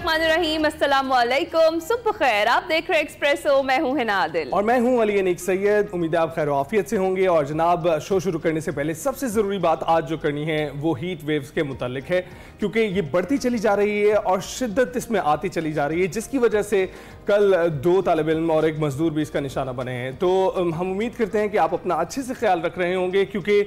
बिस्मिल्लाहिर्रहमानिर्रहीम, अस्सलाम वालेकुम, सुबह खैर। आप देख रहे एक्सप्रेसो, मैं हूं हिना आदिल और मैं हूं अली अनीक सैयद। उम्मीद है आप खैर आफियत से होंगे। और जनाब, शो शुरू करने से पहले सबसे ज़रूरी बात आज जो करनी है वो हीट वेव्स के मुतालिक है, क्योंकि ये बढ़ती चली जा रही है और शिद्दत इसमें आती चली जा रही है, जिसकी वजह से कल 2 तालिब इल्म और एक मजदूर भी इसका निशाना बने हैं। तो हम उम्मीद करते हैं कि आप अपना अच्छे से ख्याल रख रहे होंगे, क्योंकि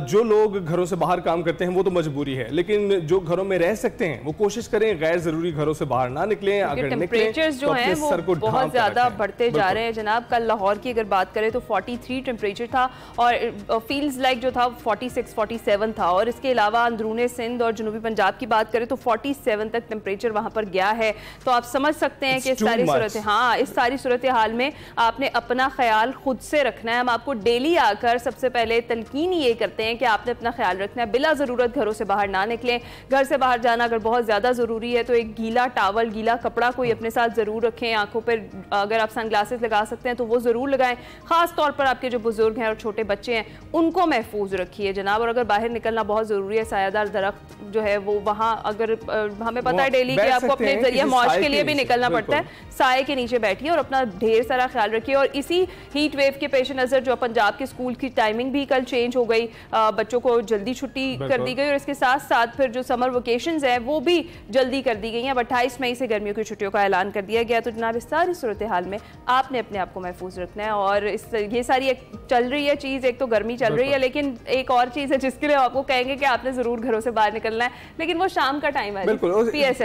जो लोग घरों से बाहर काम करते हैं वो तो मजबूरी है, लेकिन जो घरों में रह सकते हैं वो कोशिश करें गैर जरूरी घरों से बाहर ना निकलें। अगर टेम्परेचर्स जो हैं वो बहुत ज़्यादा बढ़ते जा रहे हैं जनाब। कल लाहौर की अगर बात करें तो 43 टेम्परेचर था और फील्स लाइक जो था 46 47 था। और इसके अलावा अंदरूने सिंध और जनूबी पंजाब की बात करें तो 47 तक टेम्परेचर वहाँ पर गया है। तो आप समझ सकते हैं कि इस सारी सूरत हाल में आपने अपना ख्याल खुद से रखना है। हम आपको डेली आकर सबसे पहले तलकीन ये करते हैं कि आपने अपना ख्याल रखना है, बिला ज़रूरत घरों से बाहर ना निकलें। घर से बाहर जाना अगर बहुत ज़्यादा ज़रूरी है तो एक गीला टावल, गीला कपड़ा कोई अपने साथ ज़रूर रखें। आंखों पर अगर आप सनग्लासेस लगा सकते हैं तो वो ज़रूर लगाएं। ख़ास तौर पर आपके जो बुजुर्ग हैं और छोटे बच्चे हैं उनको महफूज रखिए जनाब। और अगर बाहर निकलना बहुत ज़रूरी है, सायादार दरख्त जो है वो वहाँ, अगर हमें पता है डेली कि आपको अपने जरिए मौज के लिए भी निकलना पड़ता है, साए के नीचे बैठिए और अपना ढेर सारा ख्याल रखिए। और इसी हीट वेव के पेश नज़र जो पंजाब के स्कूल की टाइमिंग भी कल चेंज हो गई, बच्चों को जल्दी छुट्टी कर दी गई और इसके साथ साथ फिर जो समर वेकेशंस हैं वो भी जल्दी कर दी गई हैं। 28 मई से गर्मियों की छुट्टियों का ऐलान कर दिया गया। तो जनाब, इस सारी सूरत हाल में आपने अपने आप को महफूज रखना है। और ये सारी एक चल रही है चीज़, एक तो गर्मी चल रही है, लेकिन एक और चीज़ है जिसके लिए आपको कहेंगे कि आपने ज़रूर घरों से बाहर निकलना है, लेकिन वो शाम का टाइम है। बिल्कुल,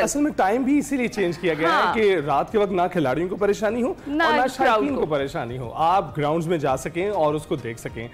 असल में टाइम भी इसीलिए चेंज किया गया है कि रात के वक्त ना खिलाड़ियों को परेशानी हो और ना शायकीन को परेशानी हो, आप ग्राउंड्स में जा सकें और उसको देख सकें।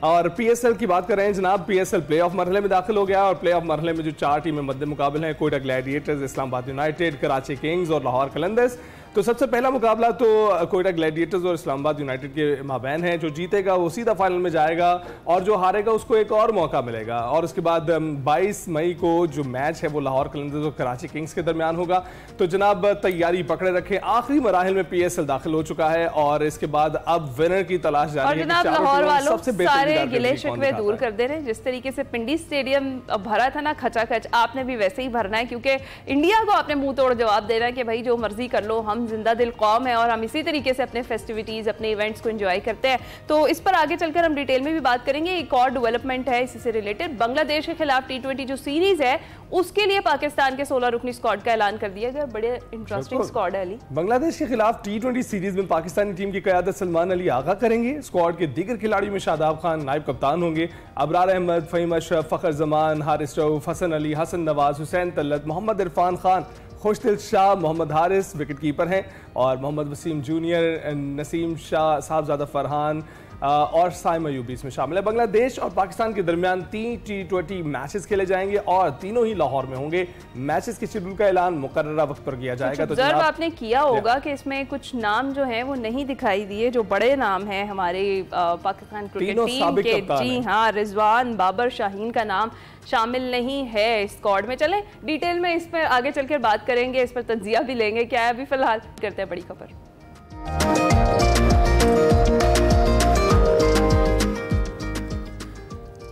और पीएसएल की बात कर रहे हैं जनाब, पीएसएल प्ले ऑफ मरहले में दाखिल हो गया और प्ले ऑफ मरहले में जो 4 टीमें मद्दे मुकाबले हैं, Quetta Gladiators, Islamabad United, Karachi Kings और लाहौर कलंदर्स। तो सबसे पहला मुकाबला तो कोयटा ग्लैडिएटर्स और इस्लामाबाद यूनाइटेड के माबैन है। जो जीतेगा वो सीधा फाइनल में जाएगा और जो हारेगा उसको एक और मौका मिलेगा। और उसके बाद 22 मई को जो मैच है वो लाहौर कलंदर्स और कराची किंग्स के दरमियान होगा। तो जनाब, तैयारी पकड़े रखें, आखिरी मराहिल में पीएसएल दाखिल हो चुका है और इसके बाद अब विनर की तलाश जारी है। लाहौर वालों सारे गिले शिकवे दूर कर दे रहे हैं। जिस तरीके से पिंडी स्टेडियम भरा था ना खचाखच, आपने भी वैसे ही भरना है, क्योंकि इंडिया को आपने मुंह तोड़ जवाब देना है कि भाई जो मर्जी कर लो, हम जिंदा दिल कौम है और हम इसी तरीके से अपने फेस्टिविटीज, अपने इवेंट्स को एंजॉय करते हैं। तो इस पर आगे चलकर हम डिटेल में भी बात करेंगे। एक और डेवलपमेंट है इसी से रिलेटेड, बांग्लादेश के खिलाफ T20 जो सीरीज है उसके लिए पाकिस्तान के 16 रुकनी स्क्वाड का ऐलान कर दिया गया। बड़े इंटरेस्टिंग स्क्वाड है अली। बांग्लादेश के खिलाफ T20 सीरीज में पाकिस्तानी टीम की क़यादत सलमान अली आगा करेंगे। स्क्वाड के दीगर खिलाड़ियों में शादाब खान नायब कप्तान होंगे, अबरार अहमद, फ़हीम अशरफ, फ़खर जमान, हारिस रऊफ, हसन अली, हसन नवाज, हुसैन तल्लत, मोहम्मद इरफान खान, खुशदिल शाह, मोहम्मद हारिस विकेट कीपर हैं और मोहम्मद वसीम जूनियर, नसीम शाह, साहबजादा फरहान और साइम अयूबी इसमें शामिल है। बांग्लादेश और पाकिस्तान के दरमियान 3 T20 मैचेस खेले जाएंगे और तीनों ही लाहौर में होंगे। मैचेस के शेड्यूल का ऐलान मुकर्ररा वक्त पर किया जाएगा। तो जरूर आपने किया होगा कि इसमें कुछ नाम जो हैं वो नहीं दिखाई दिए, जो बड़े नाम हैं हमारे पाकिस्तान क्रिकेट टीम के। जी हाँ, रिजवान, बाबर, शाहीन का नाम शामिल नहीं है स्क्वाड में। चलें डिटेल में इस पर आगे चलकर बात करेंगे, इस पर तज्जिया भी लेंगे। क्या है अभी फिलहाल करते हैं बड़ी खबर।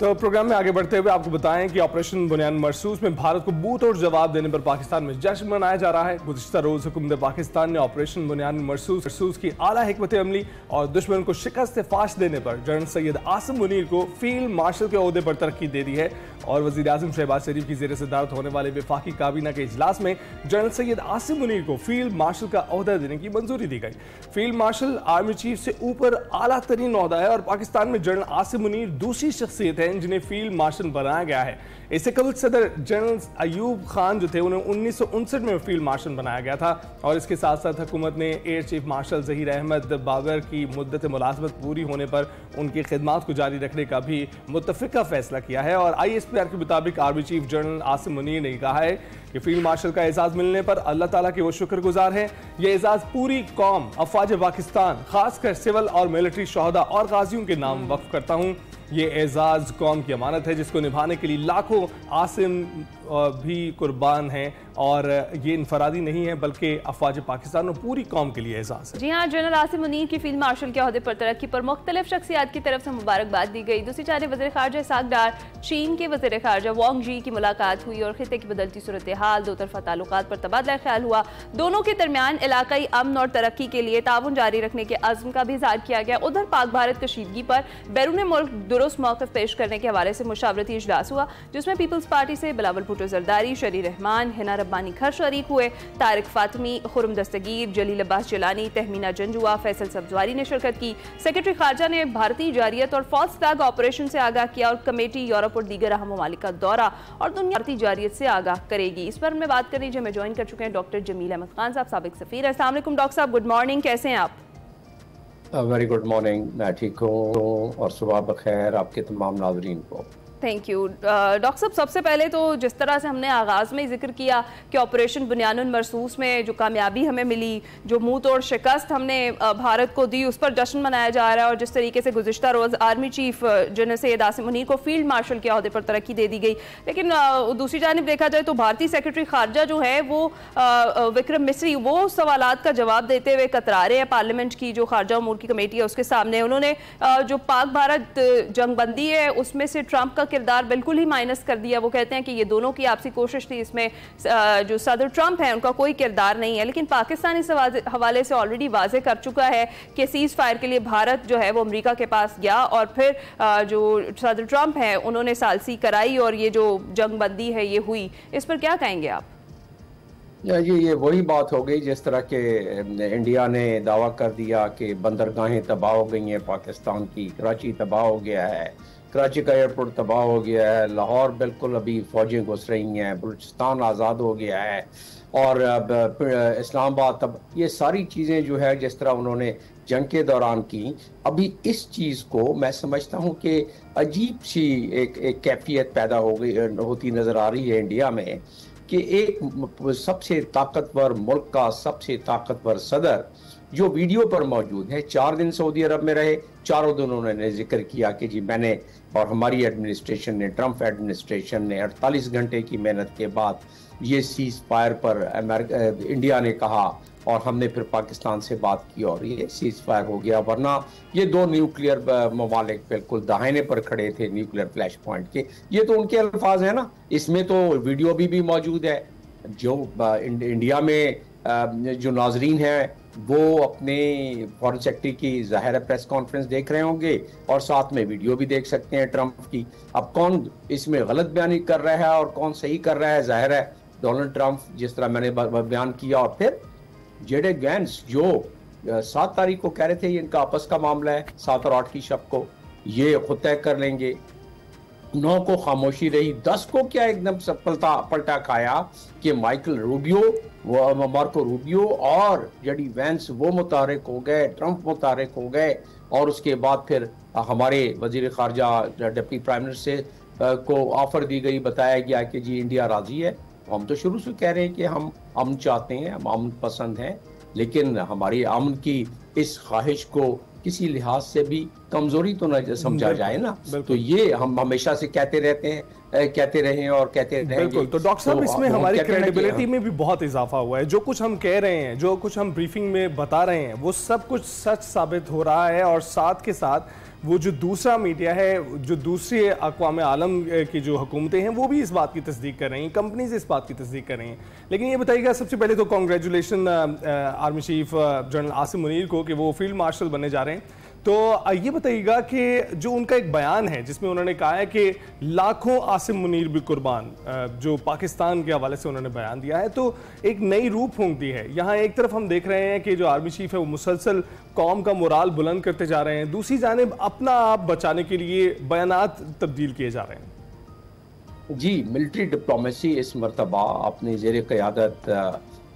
तो प्रोग्राम में आगे बढ़ते हुए आपको बताएं कि ऑपरेशन बुनियान मरसूस में भारत को मुंह तोड़ जवाब देने पर पाकिस्तान में जश्न मनाया जा रहा है। गुज़िश्ता रोज हुकूमत पाकिस्तान ने ऑपरेशन बुनियान मरसूस की आला हिकमत अमली और दुश्मन को शिकस्त फाश देने पर जनरल सैयद आसिम मुनीर को फील्ड मार्शल के ओहदे पर तरक्की दे दी है। और वज़ीर आज़म शहबाज शरीफ की ज़ेर सदारत होने वाले वफाकी काबीना के इजलास में जनरल सैयद आसिम मुनीर को फील्ड मार्शल का ओहदा देने की मंजूरी दी गई। फील्ड मार्शल आर्मी चीफ से ऊपर आला तरीन ओहदा है और पाकिस्तान में जनरल आसिम मुनीर दूसरी शख्सियत है जिन्हें फील्ड मार्शल बनाया गया है। इससे कबल सदर जनरल अयूब खान जो थे उन्हें 1959 में फील्ड मार्शल बनाया गया था। और इसके साथ साथ हुकूमत ने air chief marshal Zaheer Ahmed Babar की मुद्दत मुलाजमत पूरी होने पर उनकी खिदमात को जारी रखने का भी मुत्तफ़िका फैसला किया है। और ISPR के मुताबिक army chief general Asim Munir ने कहा है कि फील्ड मार्शल का एजाज़ मिलने पर अल्लाह ताला के वो शुक्रगुजार हैं। यह एजाज़ पूरी कौम, अफवाज पाकिस्तान, खासकर सिविल और मिलिट्री शहदा और गाजियों के नाम वक्फ करता हूँ। ये एजाज़ कौम की अमानत है जिसको निभाने के लिए लाखों आसिम भी कुर्बान हैं और ये इनफरादी नहीं है बल्कि अफवाज पाकिस्तान और पूरी कौम के लिए एजाज़ है। जी हाँ, जनरल आसिम मुनीर की फील्ड मार्शल के अहदे पर तरक्की पर मुख्तलिफ शख्सियात की तरफ से मुबारकबाद दी गई। दूसरी जानब वज़ीर ख़ारजा इसहाक़ डार, चीन के वज़ीर ख़ारजा वांग जी की मुलाकात हुई और खित्ते की बदलती सूरत हाल, दो तरफ़ा ताल्लुकात पर तबादला ख्याल हुआ। दोनों के दरमियान इलाकाई अमन और तरक्की के लिए ताउन जारी रखने के अज़्म का भी इज़हार किया गया। उधर पाक भारत कशीदगी पर बैरून मुल्क दुरुस्त मौक़िफ़ पेश करने के हवाले से मुशावरती इजलास हुआ, जिसमें पीपल्स पार्टी से बिलावल भुट्टो जरदारी, शरी रहमान, हिना रब्बानी खर शरीक हुए। तारिक फातमी, खुरम दस्तगीर, जलील अब्बास जलानी, तहमीना जंजुआ, फैसल सब्जवारी ने शिरकत की। सेक्रेटरी खारजा ने भारतीय जारियत और फॉल्स फ्लैग ऑपरेशन से आगाह किया और कमेटी यूरोप और दीगर अहम ममालिक का दौरा और दुनिया भारतीय जारियत से आगाह करेगी। इस पर मैं बात कर लीजिए, हमें ज्वाइन कर चुके हैं डॉक्टर जमील अहमद खान साहब, साबिक सफीर। अस्सलाम वालेकुम डॉक्टर साहब, गुड मॉर्निंग, कैसे हैं आप? वेरी गुड मॉर्निंग, मैं ठीक हूँ और सुबह बखैर आपके तमाम नाज़रीन को। थैंक यू डॉक्टर साहब। सबसे पहले तो जिस तरह से हमने आगाज़ में जिक्र किया कि ऑपरेशन बुनियानुन मरसूस में जो कामयाबी हमें मिली, जो मुंह तोड़ शिकस्त हमने भारत को दी, उस पर जश्न मनाया जा रहा है। और जिस तरीके से गुज़िश्ता रोज़ army chief general Syed Asim Munir को फील्ड मार्शल के अहदे पर तरक्की दे दी गई। लेकिन दूसरी जानिब देखा जाए तो भारतीय सेक्रेटरी खारजा जो है वो विक्रम मिस्री, वो सवालात का जवाब देते हुए कतरा रहे हैं पार्लियामेंट की जो खारजा उमूर की कमेटी है उसके सामने। उन्होंने जो पाक भारत जंगबंदी है उसमें से ट्रंप का किरदार बिल्कुल ही माइनस कर दिया। वो कहते हैं कि ये दोनों की आपसी कोशिश थी, इसमें जो सदर ट्रंप है उनका कोई किरदार नहीं है। लेकिन पाकिस्तान इस हवाले से ऑलरेडी वाजे कर चुका है कि सीज फायर के लिए भारत जो है वो अमेरिका के पास गया और फिर जो सदर ट्रंप है उन्होंने सालसी कराई और ये जो जंगबंदी है ये हुई। इस पर क्या कहेंगे आप? ये वही बात हो गई जिस तरह के इंडिया ने दावा कर दिया कि बंदरगाहें तबाह हो गई हैं पाकिस्तान की, कराची तबाह हो गया है, कराची का एयरपोर्ट तबाह हो गया है, लाहौर बिल्कुल अभी फौजें घुस रही हैं, बलूचिस्तान आज़ाद हो गया है और इस्लामाबाद तब, ये सारी चीज़ें जो है जिस तरह उन्होंने जंग के दौरान की, अभी इस चीज़ को मैं समझता हूँ कि अजीब सी एक कैफियत पैदा हो गई होती नज़र आ रही है इंडिया में कि एक सबसे ताकतवर मुल्क का सबसे ताकतवर सदर जो वीडियो पर मौजूद है, 4 दिन सऊदी अरब में रहे, चारों दिन उन्होंने जिक्र किया कि जी मैंने और हमारी एडमिनिस्ट्रेशन ने, ट्रंप एडमिनिस्ट्रेशन ने 48 घंटे की मेहनत के बाद ये सीज फायर पर इंडिया ने कहा और हमने फिर पाकिस्तान से बात की और ये सीज फायर हो गया। वरना ये दो न्यूक्लियर ममालिक बिल्कुल दाहिने पर खड़े थे न्यूक्लियर फ्लैश पॉइंट के। ये तो उनके अल्फाज है ना, इसमें तो वीडियो भी मौजूद है। जो इंडिया में जो नाजरीन हैं वो अपने फॉरेन सेक्रेटरी की ज़ाहिर प्रेस कॉन्फ्रेंस देख रहे होंगे और साथ में वीडियो भी देख सकते हैं ट्रंप की। अब कौन इसमें गलत बयानी कर रहा है और कौन सही कर रहा है, जाहिर है डोनाल्ड ट्रंप, जिस तरह मैंने बयान किया। और फिर जेडे गैंस जो 7 तारीख को कह रहे थे ये इनका आपस का मामला है, 7 और 8 की शब को ये खुद तय कर लेंगे, 9 को खामोशी रही, 10 को क्या एकदम पलटा खाया कि माइकल रूबियो, वो मार्को रूबियो और जेडी वैंस वो मुतारिक हो गए, ट्रंप मुतारिक हो गए। और उसके बाद फिर हमारे वजीर खारजा डिप्टी प्राइम मिनिस्टर को ऑफर दी गई, बताया गया कि जी इंडिया राजी है। हम तो शुरू से कह रहे हैं कि हम अमन चाहते हैं, हम अमन पसंद हैं, लेकिन हमारी अमन की इस ख्वाहिश को किसी लिहाज से भी कमजोरी तो न समझा जाए ना। तो ये हम हमेशा से कहते रहते हैं, कहते रहे और कहते रहेंगे। बिल्कुल। तो डॉक्टर साहब इसमें हमारी क्रेडिबिलिटी में भी बहुत इजाफा हुआ है। जो कुछ हम कह रहे हैं, जो कुछ हम ब्रीफिंग में बता रहे हैं, वो सब कुछ सच साबित हो रहा है। और साथ के साथ वो जो दूसरा मीडिया है, जो दूसरे अक़वाम आलम की जो हुकूमतें हैं, वो भी इस बात की तस्दीक कर रही हैं, कंपनीज इस बात की तस्दीक कर रही हैं। लेकिन ये बताइएगा, सबसे पहले तो congratulation army chief general Asim Munir को कि वो फील्ड मार्शल बनने जा रहे हैं। तो ये बताइएगा कि जो उनका एक बयान है जिसमें उन्होंने कहा है कि लाखों आसिम मुनीर भी कुर्बान, जो पाकिस्तान के हवाले से उन्होंने बयान दिया है, तो एक नई रूप फूंक दी है। यहाँ एक तरफ हम देख रहे हैं कि जो आर्मी चीफ है वो मुसलसल कौम का मोराल बुलंद करते जा रहे हैं, दूसरी जानिब अपना आप बचाने के लिए बयानात तब्दील किए जा रहे हैं। जी, मिलिट्री डिप्लोमेसी इस मरतबा अपने ज़ेर क़यादत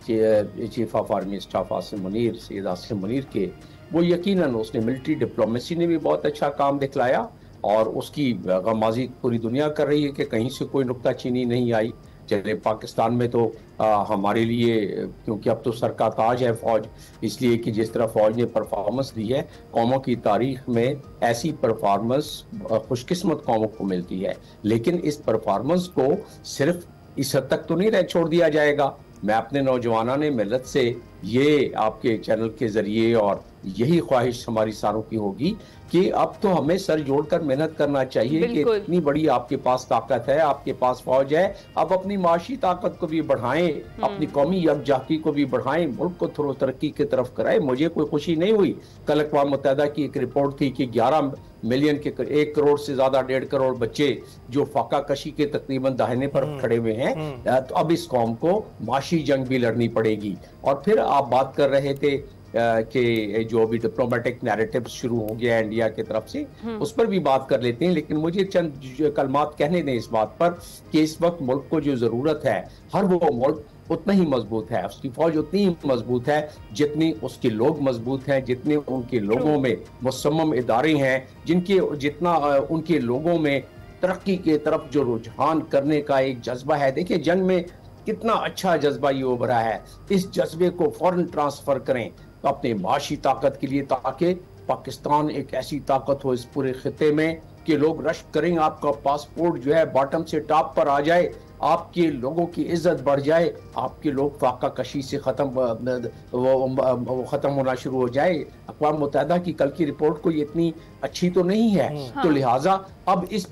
chief of army staff Asim Munir, Syed Asim Munir के, वो यकीनन उसने मिलिट्री डिप्लोमेसी ने भी बहुत अच्छा काम दिखलाया और उसकी गमाजी पूरी दुनिया कर रही है कि कहीं से कोई नुक्ताचीनी नहीं आई। चले पाकिस्तान में तो हमारे लिए, क्योंकि अब तो सर का ताज है फौज, इसलिए कि जिस तरह फौज ने परफॉर्मेंस दी है, कौमों की तारीख में ऐसी परफॉर्मेंस खुशकिस्मत कौमों को मिलती है। लेकिन इस परफॉर्मेंस को सिर्फ इस हद तक तो नहीं रह छोड़ दिया जाएगा। मैं अपने नौजवानों ने मिलत से ये आपके चैनल के जरिए और यही ख्वाहिश हमारी सारों की होगी कि अब तो हमें सर जोड़कर मेहनत करना चाहिए कि इतनी बड़ी आपके पास ताकत है, आपके पास फौज है, अब अपनी माशी ताकत को भी बढ़ाएं, अपनी कौमी यकजाती को भी बढ़ाएं, मुल्क को थोड़ा तरक्की की तरफ कराएं। मुझे कोई खुशी नहीं हुई, कल अक़वाम मुत्तहिदा की एक रिपोर्ट थी कि 11 मिलियन के 1 करोड़ से ज्यादा 1.5 करोड़ बच्चे जो फाका कशी के तकरीबन दाहिने पर खड़े हुए हैं, तो अब इस कौम को माशी जंग भी लड़नी पड़ेगी। और फिर आप बात कर रहे थे कि जो अभी डिप्लोमेटिक नैरेटिव शुरू हो गया है इंडिया की तरफ से, उस पर भी बात कर लेते हैं, लेकिन मुझे चंद कलमात कहने दें इस बात पर कि इस वक्त मुल्क को जो जरूरत है, हर वो मुल्क उतना ही मजबूत है, उसकी फौज उतनी ही मजबूत है जितनी उसके लोग मजबूत हैं, जितने उनके लोगों में मुसम्मम इदारे हैं, जितना उनके लोगों में तरक्की के तरफ जो रुझान करने का एक जज्बा है। देखिए जंग में कितना अच्छा जज्बा ये उभरा है, इस जज्बे को फौरन ट्रांसफर करें तो अपने माशी ताकत के लिए, ताकि पाकिस्तान एक ऐसी ताकत हो इस पूरे खिते में कि लोग रश करें, आपका पासपोर्ट जो है बॉटम से टॉप पर आ जाए, आपके लोगों की इज्जत बढ़ जाए, आपके लोग फाका कशी से वो खत्म होना शुरू हो जाए। अक़वाम मुत्तहिदा की कल की रिपोर्ट को ये इतनी अच्छी तो नहीं है, तो लिहाजा अब इस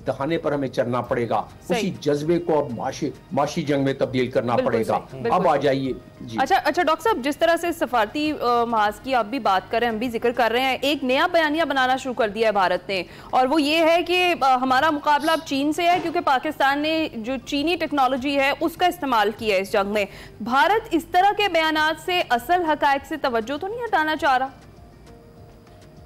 दहाने पर हमें चलना पड़ेगा, उसी जज्बे को अब माशी जंग में तब्दील करना पड़ेगा। अब आ जाइए जी। अच्छा डॉक्टर साहब, जिस तरह से सफारती महाज की आप भी बात कर रहे हैं, हम भी जिक्र कर रहे हैं, एक नया बयानिया बनाना शुरू कर दिया है भारत ने, और वो ये है कि हमारा मुकाबला अब चीन से है, क्योंकि पाकिस्तान ने जो चीनी टेक्नोलॉजी है उसका इस्तेमाल किया है इस जंग में। भारत इस तरह के बयानात से असल हकायक से तवज्जो तो नहीं हटाना चाह रहा?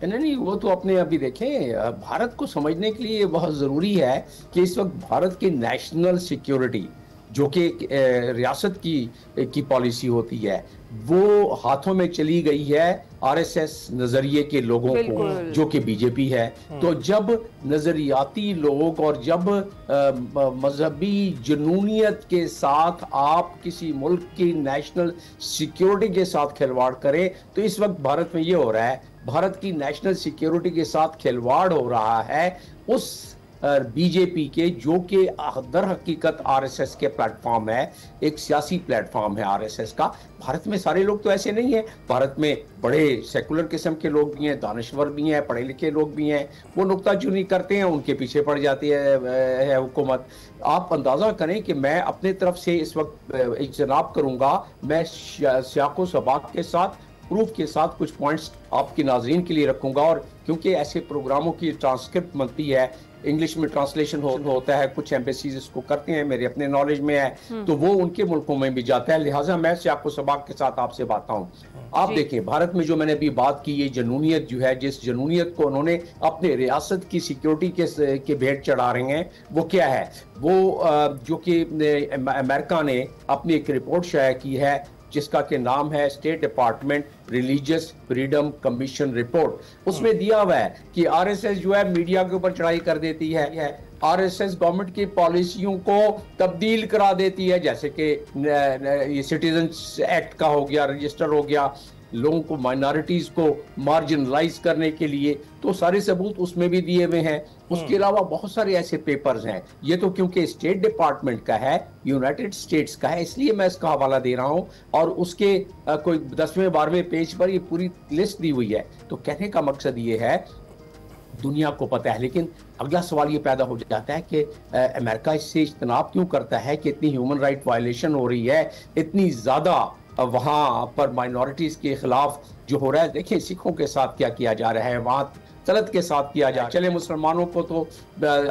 नहीं, वो तो अपने अभी देखें, भारत को समझने के लिए बहुत ज़रूरी है कि इस वक्त भारत की नेशनल सिक्योरिटी जो कि रियासत की पॉलिसी होती है, वो हाथों में चली गई है आरएसएस नजरिए के लोगों को, जो कि बीजेपी है। तो जब नजरियाती लोग और जब मजहबी जुनूनियत के साथ आप किसी मुल्क की नेशनल सिक्योरिटी के साथ खिलवाड़ करें, तो इस वक्त भारत में ये हो रहा है, भारत की नेशनल सिक्योरिटी के साथ खिलवाड़ हो रहा है उस बीजेपी के, जो कि दर हकीकत आरएसएस के प्लेटफॉर्म है, एक सियासी प्लेटफॉर्म है आरएसएस का। भारत में सारे लोग तो ऐसे नहीं है, भारत में बड़े सेकुलर किस्म के लोग भी हैं, दानिश्वर भी हैं, पढ़े लिखे लोग भी हैं, वो नुक्ताचीनी करते हैं, उनके पीछे पड़ जाती है हुकूमत। आप अंदाजा करें कि मैं अपने तरफ से इस वक्त इज्तनाब करूंगा, मैं सियाको सबाक के साथ, प्रूफ के साथ कुछ पॉइंट्स आपकी नाज़रीन के लिए रखूंगा, और क्योंकि ऐसे प्रोग्रामों की ट्रांसक्रिप्ट बनती है, इंग्लिश में ट्रांसलेशन होता है, कुछ एम्बेसीज इसको करते हैं, मेरे अपने नॉलेज में है, तो वो उनके मुल्कों में भी जाता है, लिहाजा मैं सियाको सबाक के साथ आपसे बात हूँ। आप देखिए भारत में जो मैंने अभी बात की, ये जनूनियत जो है, जिस जनूनियत को उन्होंने अपने रियासत की सिक्योरिटी के भेंट चढ़ा रहे हैं, वो क्या है? वो जो कि अमेरिका ने अपनी एक रिपोर्ट शाया की है जिसका के नाम है state department religious freedom commission report. उसमें दिया हुआ है कि आरएसएस जो है मीडिया के ऊपर चढ़ाई कर देती है, आरएसएस गवर्नमेंट की पॉलिसियों को तब्दील करा देती है, जैसे कि ये सिटीजन्स एक्ट का हो गया, रजिस्टर हो गया, लोगों को, माइनॉरिटीज को मार्जिनलाइज करने के लिए, तो सारे सबूत उसमें भी दिए हुए हैं। उसके अलावा बहुत सारे ऐसे पेपर्स हैं, ये तो क्योंकि स्टेट डिपार्टमेंट का है, यूनाइटेड स्टेट्स का है, इसलिए मैं इसका हवाला दे रहा हूं, और उसके कोई 10वें 12वें पेज पर ये पूरी लिस्ट दी हुई है। तो कहने का मकसद ये है, दुनिया को पता है, लेकिन अगला सवाल ये पैदा हो जाता है कि अमेरिका इससे इज्तनाब क्यों करता है कि इतनी ह्यूमन राइट वायलेशन हो रही है, इतनी ज्यादा वहां पर माइनॉरिटीज के खिलाफ जो हो रहा है। देखिए सिखों के साथ क्या किया जा रहा है, वहां तलत के साथ किया जा, चले मुसलमानों को तो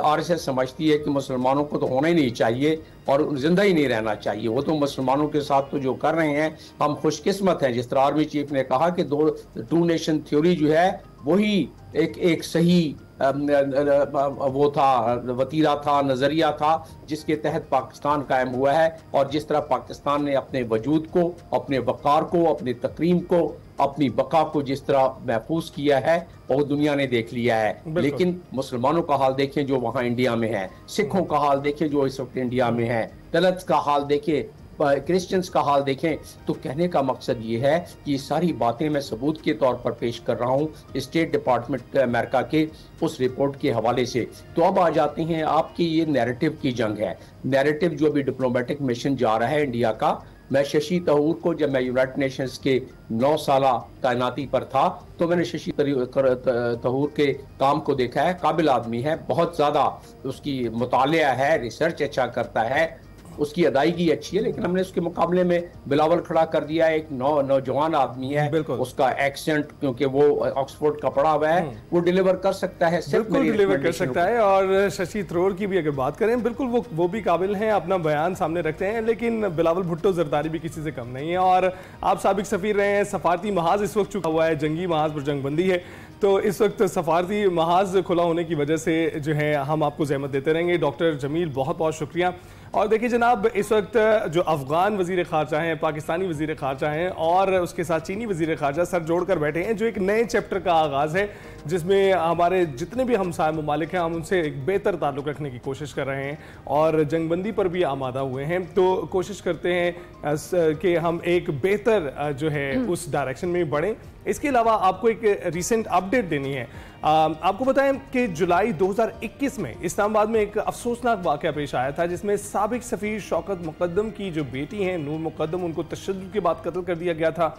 आरएसएस समझती है कि मुसलमानों को तो होना ही नहीं चाहिए और जिंदा ही नहीं रहना चाहिए, वो तो मुसलमानों के साथ तो जो कर रहे हैं, हम खुशकिस्मत हैं। जिस तरह आर्मी चीफ ने कहा कि 2 नेशन थ्योरी जो है वही एक सही वो था, वतीरा था, नजरिया था, जिसके तहत पाकिस्तान कायम हुआ है। और जिस तरह पाकिस्तान ने अपने वजूद को, अपने वक़ार को, अपनी तकरीम को, अपनी बका को जिस तरह महफूज किया है, वो दुनिया ने देख लिया है। लेकिन मुसलमानों का हाल देखें जो वहाँ इंडिया में है, सिखों का हाल देखें जो इस वक्त इंडिया में है, दलित का हाल देखें, क्रिश्चियंस का हाल देखें, तो कहने का मकसद ये है कि ये सारी बातें मैं सबूत के तौर पर पेश कर रहा हूँ स्टेट डिपार्टमेंट अमेरिका के उस रिपोर्ट के हवाले से। तो अब आ जाते हैं आपकी ये नैरेटिव की जंग है, नैरेटिव जो अभी डिप्लोमेटिक मिशन जा रहा है इंडिया का। मैं शशि थरूर को, जब मैं यूनाइटेड नेशंस के 9 साला तैनाती पर था, तो मैंने शशि थरूर के काम को देखा है। काबिल आदमी है, बहुत ज़्यादा उसकी मुतालिया है, रिसर्च अच्छा करता है, उसकी अदायगी अच्छी है, लेकिन हमने उसके मुकाबले में बिलावल खड़ा कर दिया। एक नौजवान आदमी है, उसका एक्सेंट, क्योंकि वो ऑक्सफोर्ड का पढ़ा हुआ है, वो डिलीवर कर सकता है, बिल्कुल डिलीवर कर सकता है। और शशि थरूर की भी अगर बात करें, बिल्कुल वो भी काबिल हैं, अपना बयान सामने रखते हैं, लेकिन बिलावल भुट्टो जरदारी भी किसी से कम नहीं है। और आप साबिक सफीर रहे हैं, सफारती महाज इस वक्त चुका हुआ है, जंगी महाज पर जंगबंदी है, तो इस वक्त सफारती महाज खुला होने की वजह से जो है हम आपको जहमत देते रहेंगे। डॉक्टर जमील, बहुत बहुत शुक्रिया। और देखिए जनाब, इस वक्त जो अफगान वजीर खारजा हैं, पाकिस्तानी वजीर खारजा हैं और उसके साथ चीनी वजीर खारजा सर जोड़कर बैठे हैं, जो एक नए चैप्टर का आगाज़ है, जिसमें हमारे जितने भी हमसाय ममालिक हैं, हम उनसे एक बेहतर ताल्लुक़ रखने की कोशिश कर रहे हैं और जंगबंदी पर भी आमादा हुए हैं। तो कोशिश करते हैं कि हम एक बेहतर जो है उस डायरेक्शन में बढ़ें। इसके अलावा आपको एक रिसेंट अपडेट देनी है। आपको बताएं कि जुलाई 2021 में इस्लामाबाद में एक अफसोसनाक वाक़या पेश आया था, जिसमें साबिक सफ़ीर शौकत मुक़द्दम की जो बेटी हैं नूर मुक़द्दम, उनको तशद्दुद के बाद कत्ल कर दिया गया था।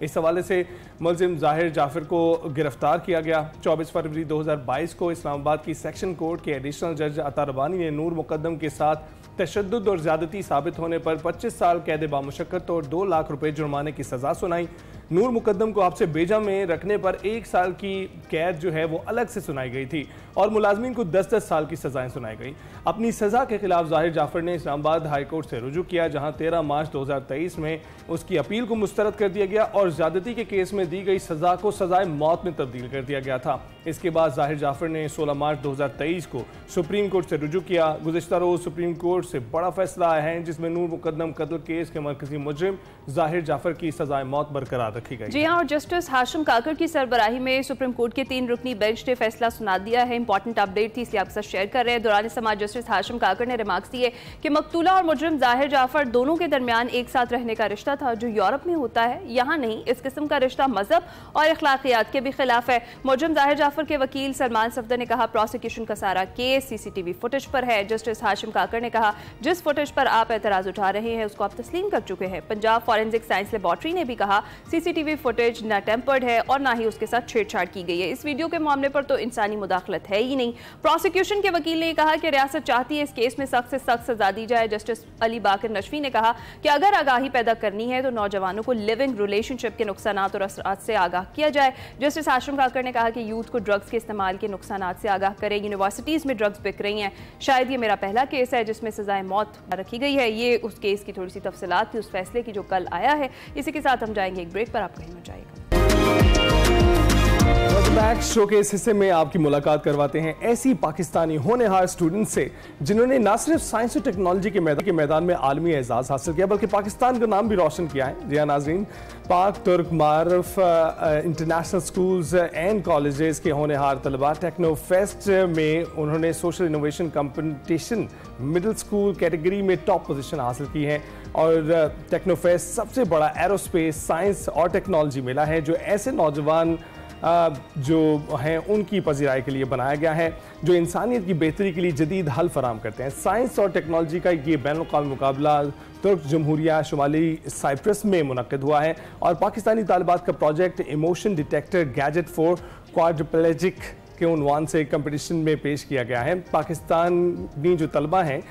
इस हवाले से मुलजिम ज़ाहिर जाफ़र को गिरफ्तार किया गया। 24 फरवरी 2022 को इस्लामाबाद की सेक्शन कोर्ट के एडिशनल जज अता रबानी ने नूर मुक़द्दम के साथ तशद्दुद और ज़्यादती साबित होने पर 25 साल कैद बामुशक्कत और 2 लाख रुपए जुर्माने की सज़ा सुनाई। नूर मुक़द्दम को आपसे बेजा में रखने पर 1 साल की कैद जो है वो अलग से सुनाई गई थी और मुलाजमीन को 10-10 साल की सज़ाएं सुनाई गई। अपनी सज़ा के खिलाफ ज़ाहिर जाफ़र ने इस्लामाबाद हाई कोर्ट से रुजू किया, जहां 13 मार्च 2023 में उसकी अपील को मुस्तरद कर दिया गया और ज़्यादती के केस में दी गई सज़ा को सज़ाए मौत में तब्दील कर दिया गया था। इसके बाद ज़ाहिर जाफ़र ने 16 मार्च 2023 को सुप्रीम कोर्ट से रुजू किया। गुज़िश्ता रोज़ सुप्रीम कोर्ट से बड़ा फैसला आया है, जिसमें नूर मुक़द्दम कत्ल केस के मरकज़ी मुजरिम ज़ाहिर जाफ़र की सज़ाए मौत बरकरार रखी गई। जी हाँ, और जस्टिस हाशिम काकर की सरबराही में सुप्रीम कोर्ट के 3 रुकनी बेंच ने फैसला सुना दिया है। इंपॉर्टेंट अपडेट थी, इसलिए आपके साथ शेयर कर रहे हैं। दौरान समाज जस्टिस हाशिम काकर ने रिमार्क्स दिए कि मकतूला और मुजरिम ज़ाहिर जाफ़र दोनों के दरमियान एक साथ रहने का रिश्ता था, जो यूरोप में होता है, यहाँ नहीं। इस किस्म का रिश्ता मजहब और अखलाकियात के भी खिलाफ है। मुजरिम ज़ाहिर जाफ़र के वकील सलमान सफदर ने कहा, प्रोसिक्यूशन का सारा केस CCTV फुटेज पर है। जस्टिस हाशिम काकर ने कहा, जिस फुटेज पर आप एतराज़ उठा रहे हैं उसको आप तस्लीम कर चुके हैं। पंजाब फॉरेंसिक साइंस लेबॉर्ट्री ने भी कहा, CCTV फुटेज न टेम्पर्ड है और ना ही उसके साथ छेड़छाड़ की गई है। इस वीडियो के मामले पर तो इंसानी मुदाखलत है ही नहीं। प्रोसिक्यूशन के वकील ने कहा कि रियासत चाहती है इस केस में सख्त से सख्त सजा दी जाए। जस्टिस अली बाकर नशवी ने कहा कि अगर आगाही पैदा करनी है तो नौजवानों को लिविंग रिलेशनशिप के नुकसानात और असरात से आगाह किया जाए। जस्टिस हाशिम काकर ने कहा कि यूथ को ड्रग्स के इस्तेमाल के नुकसानात से आगाह करें। यूनिवर्सिटीज़ में ड्रग्स बिक रही हैं। शायद ये मेरा पहला केस है जिसमें सजाए मौत रखी गई है। ये उस केस की थोड़ी सी तफसीलात थी, उस फैसले की जो कल आया है। इसी के साथ हम जाएंगे एक ब्रेक पर, आप कहीं न जाएगा। शो के इस हिस्से में आपकी मुलाकात करवाते हैं ऐसी पाकिस्तानी होनहार स्टूडेंट से जिन्होंने न सिर्फ साइंस और टेक्नोलॉजी के मैदान में आलमी एजाज़ हासिल किया, बल्कि पाकिस्तान का नाम भी रोशन किया है। जी हाँ नाज़रीन, पाक तुर्क मारफ इंटरनेशनल स्कूल्स एंड कॉलेजेस के होनहार तलबा टेक्नो फेस्ट में उन्होंने social innovation competition middle school category में टॉप पोजीशन हासिल की है। और टेक्नो फेस्ट सबसे बड़ा एरोस्पेस साइंस और टेक्नोलॉजी मेला है, जो ऐसे नौजवान जो हैं उनकी पजीराई के लिए बनाया गया है, जो इंसानियत की बेहतरी के लिए जदीद हल फराम करते हैं। साइंस और टेक्नोलॉजी का ये बैनुल-अक़वामी मुकाबला तुर्क जमहूरिया शुमाली साइप्रस में मुनक़िद हुआ है और पाकिस्तानी तालिबात का project emotion detector gadget for quadriplegic के उन्वान से कंपटीशन में पेश किया गया है। पाकिस्तानी जो तलबा हैं,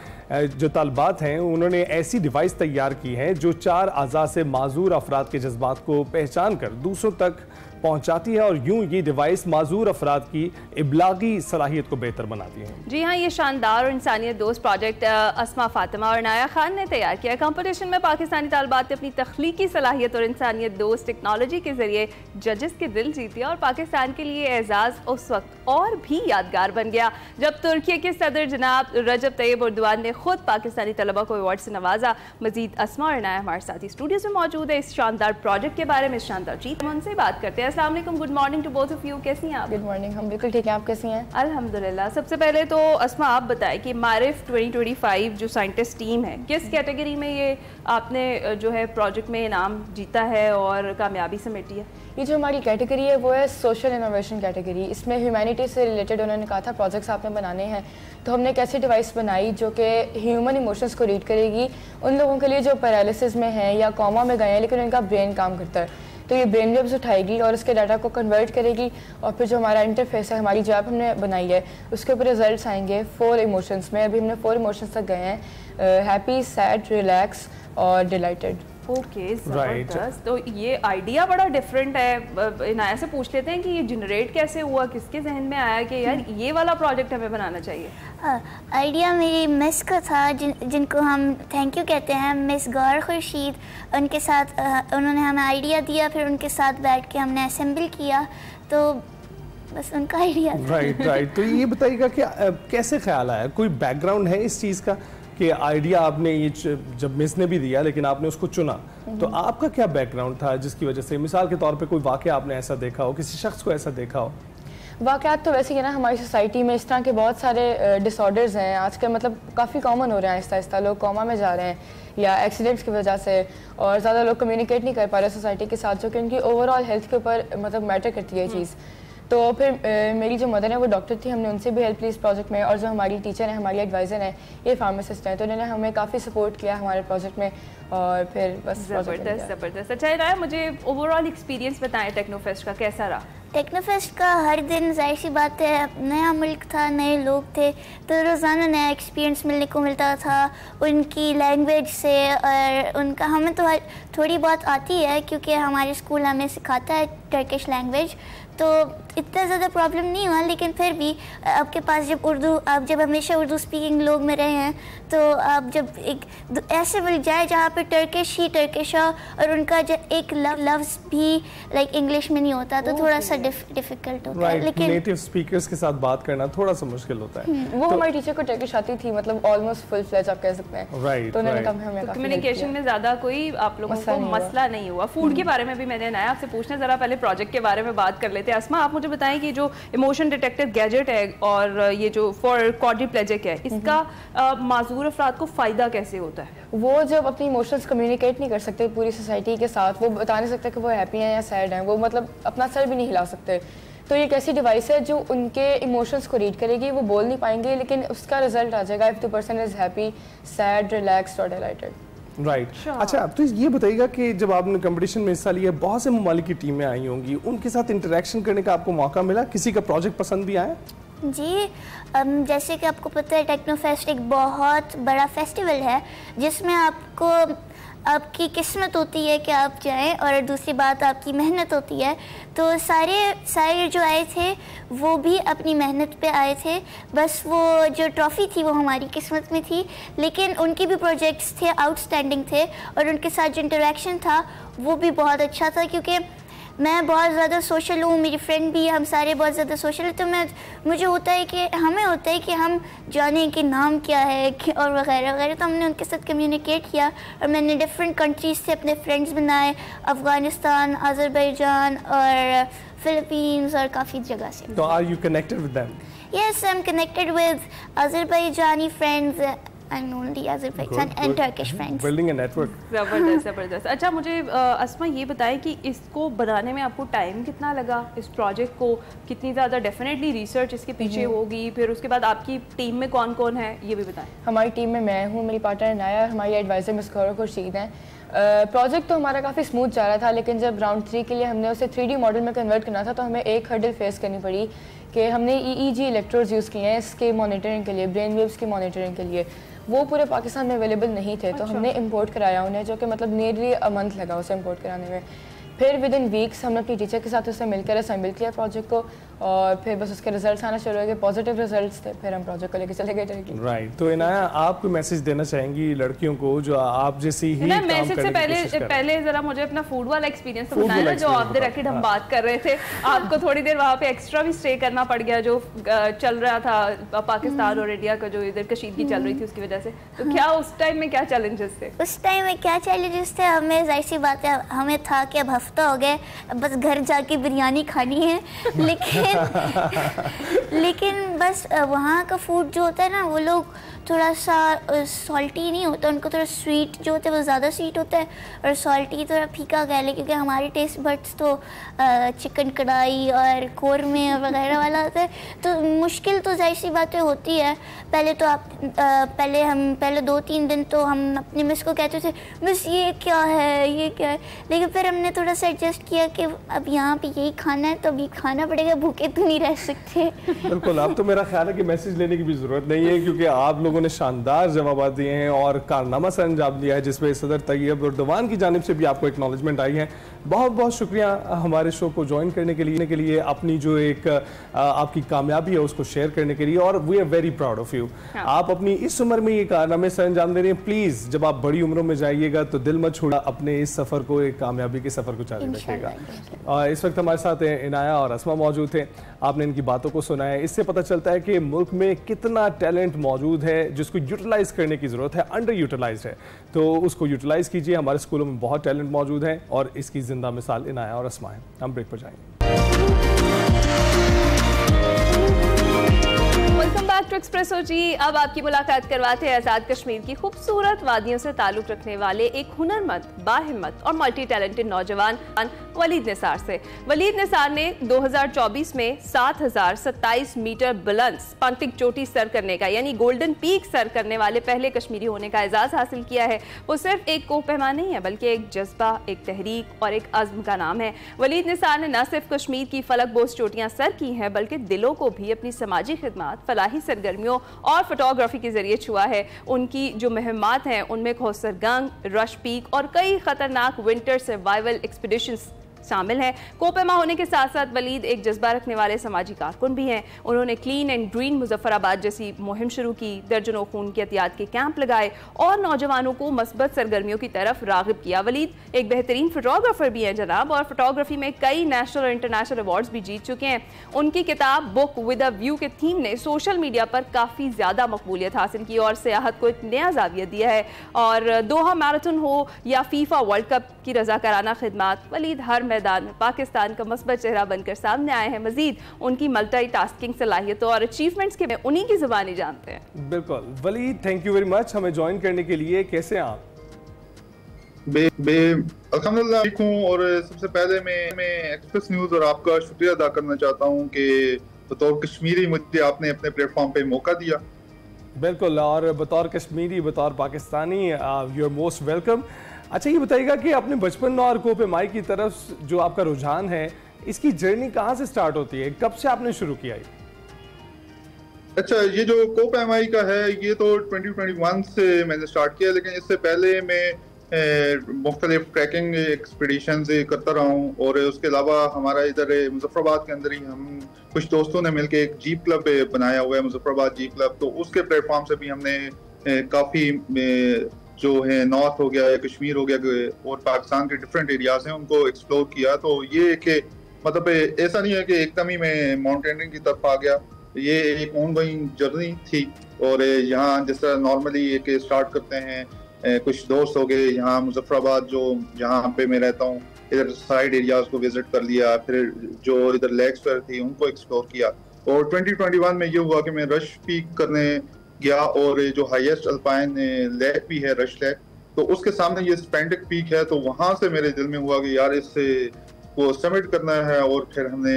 जो तालिबात हैं, उन्होंने ऐसी डिवाइस तैयार की है जो 4 अज़ा से माजूर अफराद के जज्बात को पहचान कर दूसरों तक पहुंचाती है और यूं ये डिवाइस माजूर अफराद की इब्लागी सलाहियत को बेहतर बनाती है। जी हाँ, ये शानदार और इंसानियत दोस्त प्रोजेक्ट अस्मा फातिमा और नाया खान ने तैयार किया। कंपटीशन में पाकिस्तानी तालिबात ने अपनी तख्लीकी सलाहियत और इंसानियत दोस्त टेक्नोलॉजी के जरिए जजेस के दिल जीते और पाकिस्तान के लिए एजाज़ उस वक्त और भी यादगार बन गया जब तुर्की के सदर जनाब रजब तैयब एर्दोगान ने खुद पाकिस्तानी तलबा को अवार्ड से नवाजा। मजीद अस्मा और नाया हमारे साथ ही स्टूडियो में मौजूद है। इस शानदार प्रोजेक्ट के बारे में शानदार जीत, हम उनसे बात करते हैं। हैं। अस्सलाम वालेकुम, good morning to both of you. कैसी हैं आप? गुड मॉर्निंग, हम बिल्कुल ठीक हैं, आप कैसी हैं? अल्हम्दुलिल्लाह। सबसे पहले तो अस्मा आप बताएं कि मारिफ 2025 जो साइंटिस्ट टीम है, किस कैटेगरी में ये आपने जो है प्रोजेक्ट में इनाम जीता है और कामयाबी समेटी है? ये जो हमारी कैटेगरी है वो है सोशल इनोवेशन कैटेगरी। इसमें ह्यूमैनिटी से रिलेटेड उन्होंने कहा था प्रोजेक्ट्स आपने बनाने हैं, तो हमने एक ऐसी डिवाइस बनाई जो कि ह्यूमन इमोशंस को रीड करेगी उन लोगों के लिए जो पैरालिसिस में हैं या कोमा में गए हैं लेकिन उनका ब्रेन काम करता है। तो ये ब्रेन वेव्स उठाएगी और उसके डाटा को कन्वर्ट करेगी और फिर जो हमारा इंटरफेस है, हमारी जो ऐप हमने बनाई है, उसके ऊपर रिजल्ट्स आएंगे 4 इमोशंस में। अभी हमने 4 इमोशंस तक गए हैं, हैप्पी, सैड, रिलैक्स और डिलाइटेड। ओके, जबरदस्त। तो ये आइडिया बड़ा डिफरेंट है। इनाया से पूछ लेते हैं कि ये जनरेट कैसे हुआ, किसके जहन में आया कि यार ये वाला प्रोजेक्ट हमें बनाना चाहिए? आइडिया मेरी मिस का था, जिनको हम थैंक यू कहते हैं, मिस गौर खुर्शीद। उनके साथ उन्होंने हमें आइडिया दिया, फिर उनके साथ बैठ के हमने असेंबल किया, तो बस उनका आइडिया था। राइट। तो ये बताइएगा कि कैसे ख्याल आया, कोई बैकग्राउंड है इस चीज़ का कि आइडिया आपने ये जब मिस ने भी दिया लेकिन आपने उसको चुना, तो आपका क्या बैकग्राउंड था जिसकी वजह से, मिसाल के तौर पे कोई वाकया आपने ऐसा देखा हो, किसी शख्स को ऐसा देखा हो? वाक़यात तो वैसे ही है ना, हमारी सोसाइटी में इस तरह के बहुत सारे डिसऑर्डर्स हैं आजकल, मतलब काफ़ी कॉमन हो रहे हैं आहिस्ता आहिस्ता। लोग कोमा में जा रहे हैं या एक्सीडेंट्स की वजह से, और ज़्यादा लोग कम्युनिकेट नहीं कर पा रहे सोसाइटी के साथ, जो कि उनकी ओवरऑल हेल्थ के ऊपर मतलब मैटर करती है चीज़। तो फिर मेरी जो मदर है वो डॉक्टर थी, हमने उनसे भी हेल्प ली इस प्रोजेक्ट में, और जो हमारी टीचर है, हमारी एडवाइज़र हैं, ये फार्मासिस्ट हैं, तो उन्होंने हमें काफ़ी सपोर्ट किया हमारे प्रोजेक्ट में, और फिर बस ज़बरदस्त। अच्छा इनाया, मुझे ओवरऑल एक्सपीरियंस बताएं टेक्नोफेस्ट का, कैसा रहा? टेक्नोफेस्ट का हर दिन जाहिर सी बात है, नया मुल्क था, नए लोग थे, तो रोज़ाना नया एक्सपीरियंस मिलने को मिलता था उनकी लैंग्वेज से। और उनका हमें तो थोड़ी बहुत आती है क्योंकि हमारे स्कूल हमें सिखाता है टर्किश लैंग्वेज, तो इतना ज़्यादा प्रॉब्लम नहीं हुआ। लेकिन फिर भी आपके पास आप जब हमेशा उर्दू स्पीकिंग लोग में रहे हैं, तो आप जब एक ऐसे मिल जाए जहाँ पे टर्किश हो और उनका एक लफ्ज़ भी लाइक इंग्लिश में नहीं होता, तो थोड़ा सा डिफिकल्ट होता है। लेकिन नेटिव स्पीकर्स के साथ बात करना थोड़ा सा मुश्किल होता है। वो हमारी टीचर को टर्किश आती थी, मतलब ऑलमोस्ट फुल फ्लेज आप कह सकते हैं। तो उन्होंने हमें कम्युनिकेशन में ज़्यादा कोई आप लोगों को मसला नहीं हुआ। फूड के बारे में भी मैंने नया आपसे पूछना, ज़रा पहले प्रोजेक्ट के बारे में बात कर लेते हैं। अस्मा, आप मुझे बताएं कि जो इमोशन डिटेक्टिव गैजेट है और ये जो फॉर क्वाड्रिप्लेजिक है, इसका माजूर अफराद को फ़ायदा कैसे होता है? वो जब अपनी इमोशंस कम्युनिकेट नहीं कर सकते पूरी सोसाइटी के साथ, वो बता नहीं सकते कि वो हैप्पी हैं या सैड हैं, वो मतलब अपना सर भी नहीं हिला सकते, तो ये एक ऐसी डिवाइस है जो उनके इमोशंस को रीड करेगी। वो बोल नहीं पाएंगे लेकिन उसका रिजल्ट आ जाएगा if the person is happy, sad, relaxed और डिलाइटेड। राइट। अच्छा, तो ये बताइएगा कि जब आपने कंपटीशन में हिस्सा लिया, बहुत से ममालिक की टीमें आई होंगी, उनके साथ इंटरेक्शन करने का आपको मौका मिला? किसी का प्रोजेक्ट पसंद भी आया? जी, जैसे कि आपको पता है टेक्नोफेस्ट एक बहुत बड़ा फेस्टिवल है जिसमें आपकी किस्मत होती है कि आप जाएं, और दूसरी बात आपकी मेहनत होती है। तो सारे जो आए थे वो भी अपनी मेहनत पे आए थे, बस वो जो ट्रॉफ़ी थी वो हमारी किस्मत में थी। लेकिन उनके भी प्रोजेक्ट्स थे, आउटस्टैंडिंग थे, और उनके साथ जो इंटरेक्शन था वो भी बहुत अच्छा था, क्योंकि मैं बहुत ज़्यादा सोशल हूँ, मेरी फ्रेंड भी, हम सारे बहुत ज़्यादा सोशल है, तो मुझे होता है कि हम जानें कि नाम क्या है और वगैरह वगैरह। तो हमने उनके साथ कम्युनिकेट किया, और मैंने डिफरेंट कंट्रीज़ से अपने फ्रेंड्स बनाए, अफ़गानिस्तान, अज़रबैजान और फ़िलीपींस और काफ़ी जगह से। तो are you connected with them? Yes, I am connected with Azerbaijani friends and only Azerbaijan and Turkish friends. Building a network. ज़बरदस्त। अच्छा, मुझे अस्मा ये बताएं कि इसको बनाने में आपको टाइम कितना लगा, इस प्रोजेक्ट को कितनी ज़्यादा डेफिनेटली रिसर्च इसके पीछे होगी, फिर उसके बाद आपकी टीम में कौन कौन है ये भी बताएं। हमारी टीम में मैं हूँ, मेरी पार्टनर नाया, हमारी एडवाइज़र मिस गौर खुर्शीद हैं। प्रोजेक्ट तो हमारा काफ़ी स्मूथ जा रहा था, लेकिन जब राउंड 3 के लिए हमने उसे 3D मॉडल में कन्वर्ट करना था, तो हमें एक हर्डल फेस करनी पड़ी कि हमने EEG इलेक्ट्रोड्स यूज़ किए हैं इसके मॉनिटरिंग के लिए, ब्रेन वेव्स की मॉनिटरिंग के लिए। वो पूरे पाकिस्तान में अवेलेबल नहीं थे, तो हमने इंपोर्ट कराया उन्हें, जो कि मतलब नियरली अ मंथ लगा उसे इंपोर्ट कराने में। फिर विद इन वीक्स हमने अपनी टीचर के साथ उससे मिलकर असेंबल किया प्रोजेक्ट को, और फिर बस उसके रिजल्ट्स आना शुरू हो गए, पॉजिटिव रिजल्ट्स थे, फिर हम प्रोजेक्ट को लेकर चले गए टर्की। राइट, तो इनाया आप कोई मैसेज देना चाहेंगी लड़कियों को जो आप जैसी ही काम मैसेज से पहले जरा मुझे अपना फूड वाला एक्सपीरियंस तो बताया ना, जो ऑफ द रेकॉर्ड हम बात कर रहे थे, आपको थोड़ी देर वहाँ पे एक्स्ट्रा भी स्टे करना पड़ गया जो चल रहा था पाकिस्तान और इंडिया का, जो इधर कशीदगी चल रही थी उसकी वजह से, तो क्या उस टाइम में क्या चैलेंजेस थे? उस टाइम में क्या चैलेंजेस थे, हमें जाहिर सी बात है हमें था कि अब हफ्ता हो गया, बस घर जाके बिरयानी खानी है, लेकिन बस वहाँ का फूड जो होता है ना, वो लोग थोड़ा सा सॉल्टी नहीं होता, उनको थोड़ा स्वीट जो होता है वो ज़्यादा स्वीट होता है और सॉल्टी थोड़ा फीका कह ले, क्योंकि हमारे टेस्ट बड्स तो चिकन कढ़ाई और कौरमे वगैरह वाला होता है, तो मुश्किल तो जाहिर सी बातें होती है। पहले तो पहले 2-3 दिन तो हम अपने मिस को कहते थे मिस ये क्या है, लेकिन फिर हमने थोड़ा सा एडजस्ट किया कि अब यहाँ पे यही खाना है तो अभी खाना पड़ेगा, भूखे तो नहीं रह सकते। बिल्कुल, अब तो मेरा ख्याल है कि मैसेज लेने की भी जरूरत नहीं है, क्योंकि आप लोगों ने शानदार जवाब दिए हैं और कारनामा से अंजाम दिया है, जिसमें सदर तैयब उर्दवान की जानिब से भी आपको एक्नॉलेजमेंट आई है। बहुत बहुत शुक्रिया हमारे शो को ज्वाइन करने के लिए, अपनी जो एक आपकी कामयाबी है उसको शेयर करने के लिए, और we are very proud of you. आप अपनी इस उम्र में ये कारनामे से अंजाम दे रहे हैं, प्लीज जब आप बड़ी उम्रों में जाइएगा तो दिल मत छोड़ा, अपने इस सफर को, एक कामयाबी के सफर को जारी रखिएगा। इस वक्त हमारे साथ इनाया और अस्मा मौजूद थे, आपने इनकी बातों को सुना है, इससे पता चलता है कि मुल्क में कितना टैलेंट मौजूद है जिसको यूटिलाइज करने की जरूरत है, अंडर यूटिलाइज है, तो उसको यूटिलाइज कीजिए। हमारे स्कूलों में बहुत टैलेंट मौजूद है और इसकी जिंदा मिसाल इनाया और अस्मा है। हम ब्रेक पर जाएंगे। वेलकम बैक टू एक्सप्रेसो जी। अब आपकी मुलाकात करवाते हैं आज़ाद कश्मीर की खूबसूरत वादियों से ताल्लुक़ रखने वाले एक हुनरमंद, बाहिम्मत और मल्टी टैलेंटेड नौजवान वलीद निसार से। वलीद निसार ने 2024 में 7027 मीटर बुलंद स्पंटिक चोटी सर करने का, यानी गोल्डन पीक सर करने वाले पहले कश्मीरी होने का एजाज़ हासिल किया है। वो सिर्फ एक कोह पैमा नहीं है, बल्कि एक जज्बा, एक तहरीक और एक अज़्म का नाम है। वलीद निसार ने न सिर्फ कश्मीर की फलकबोज चोटियाँ सर की हैं, बल्कि दिलों को भी अपनी समाजी खिदमत, फलाही सरगर्मियों और फोटोग्राफी के जरिए छुआ है। उनकी जो मुहिम्मात हैं उनमें खौसरगंग, रश पीक और कई खतरनाक विंटर सर्वाइवल एक्सपीडिशंस शामिल हैं। कोपेमा होने के साथ साथ वलीद एक जज्बा रखने वाले समाजी कारकुन भी हैं। उन्होंने क्लीन एंड ग्रीन मुजफ्फराबाद जैसी मुहिम शुरू की, दर्जनों खून की एहतियात के कैंप लगाए और नौजवानों को मस्बत सरगर्मियों की तरफ राग़िब किया। वलीद एक बेहतरीन फोटोग्राफर भी हैं जनाब, और फोटोग्राफी में कई नेशनल और इंटरनेशनल अवार्ड्स भी जीत चुके हैं। उनकी किताब बुक विद अ व्यू के थीम ने सोशल मीडिया पर काफ़ी ज़्यादा मकबूलियत हासिल की और सियाहत को एक नया ज़ाविया दिया है। और दोहा मैराथन हो या फीफा वर्ल्ड कप की रज़ाकाराना खिदमत, वलीद हर मैदान में पाकिस्तान का मस्बत चेहरा बनकर सामने आए हैं। मजीद उनकी मल्टीटास्किंग सलाहियतों और अचीवमेंट्स के उन्हीं की ज़ुबानी जानते हैं। बिल्कुल Waleed, thank you very much हमें ज्वाइन करने के लिए। कैसे हैं आप? अल्हम्दुलिल्लाह ठीक हूँ, और सबसे पहले मैं एक्सप्रेस न्यूज़ और आपका शुक्रिया अदा करना चाहता हूँ कि बतौर कश्मीरी मुझे आपने अपने प्लेटफॉर्म पे मौका दिया। बिल्कुल, और बतौर कश्मीरी, बतौर Pakistani, you are most welcome. अच्छा, ये बताइएगा कि अपने बचपन और कोपेमाई की तरफ जो आपका रुझान है, इसकी जर्नी कहाँ से स्टार्ट होती है, कब से आपने शुरू किया? अच्छा, ये जो कोपेमाई का है ये तो 2021 से मैंने स्टार्ट किया, लेकिन इससे पहले मैं मुख्तलिफ ट्रैकिंग एक्सपीडिशन करता रहा हूँ, और उसके अलावा हमारा इधर मुजफ्फराबाद के अंदर ही हम कुछ दोस्तों ने मिलकर एक जीप क्लब बनाया हुआ है, मुजफ्फराबाद जीप क्लब। तो उसके प्लेटफॉर्म से भी हमने काफ़ी जो है नॉर्थ हो गया या कश्मीर हो गया और पाकिस्तान के डिफरेंट एरियाज हैं उनको एक्सप्लोर किया। तो ये कि मतलब ऐसा नहीं है कि एकदम ही मैं माउंटेनियरिंग की तरफ आ गया, ये एक ऑनगोइंग जर्नी थी। और यहाँ जिस तरह नॉर्मली एक स्टार्ट करते हैं, कुछ दोस्त हो गए यहाँ मुजफ्फराबाद जो जहाँ पे मैं रहता हूँ, इधर साइड एरियाज को विजिट कर लिया, फिर जो इधर लेक्स पर थी उनको एक्सप्लोर किया। और 2021 में ये हुआ कि मैं रश पीक करने गया, और जो हाईएस्ट अल्पाइन लेक भी है रश लेक, तो उसके सामने ये स्पेंटिक पीक है। तो वहां से मेरे दिल में हुआ कि यार इससे को समिट करना है, और फिर हमने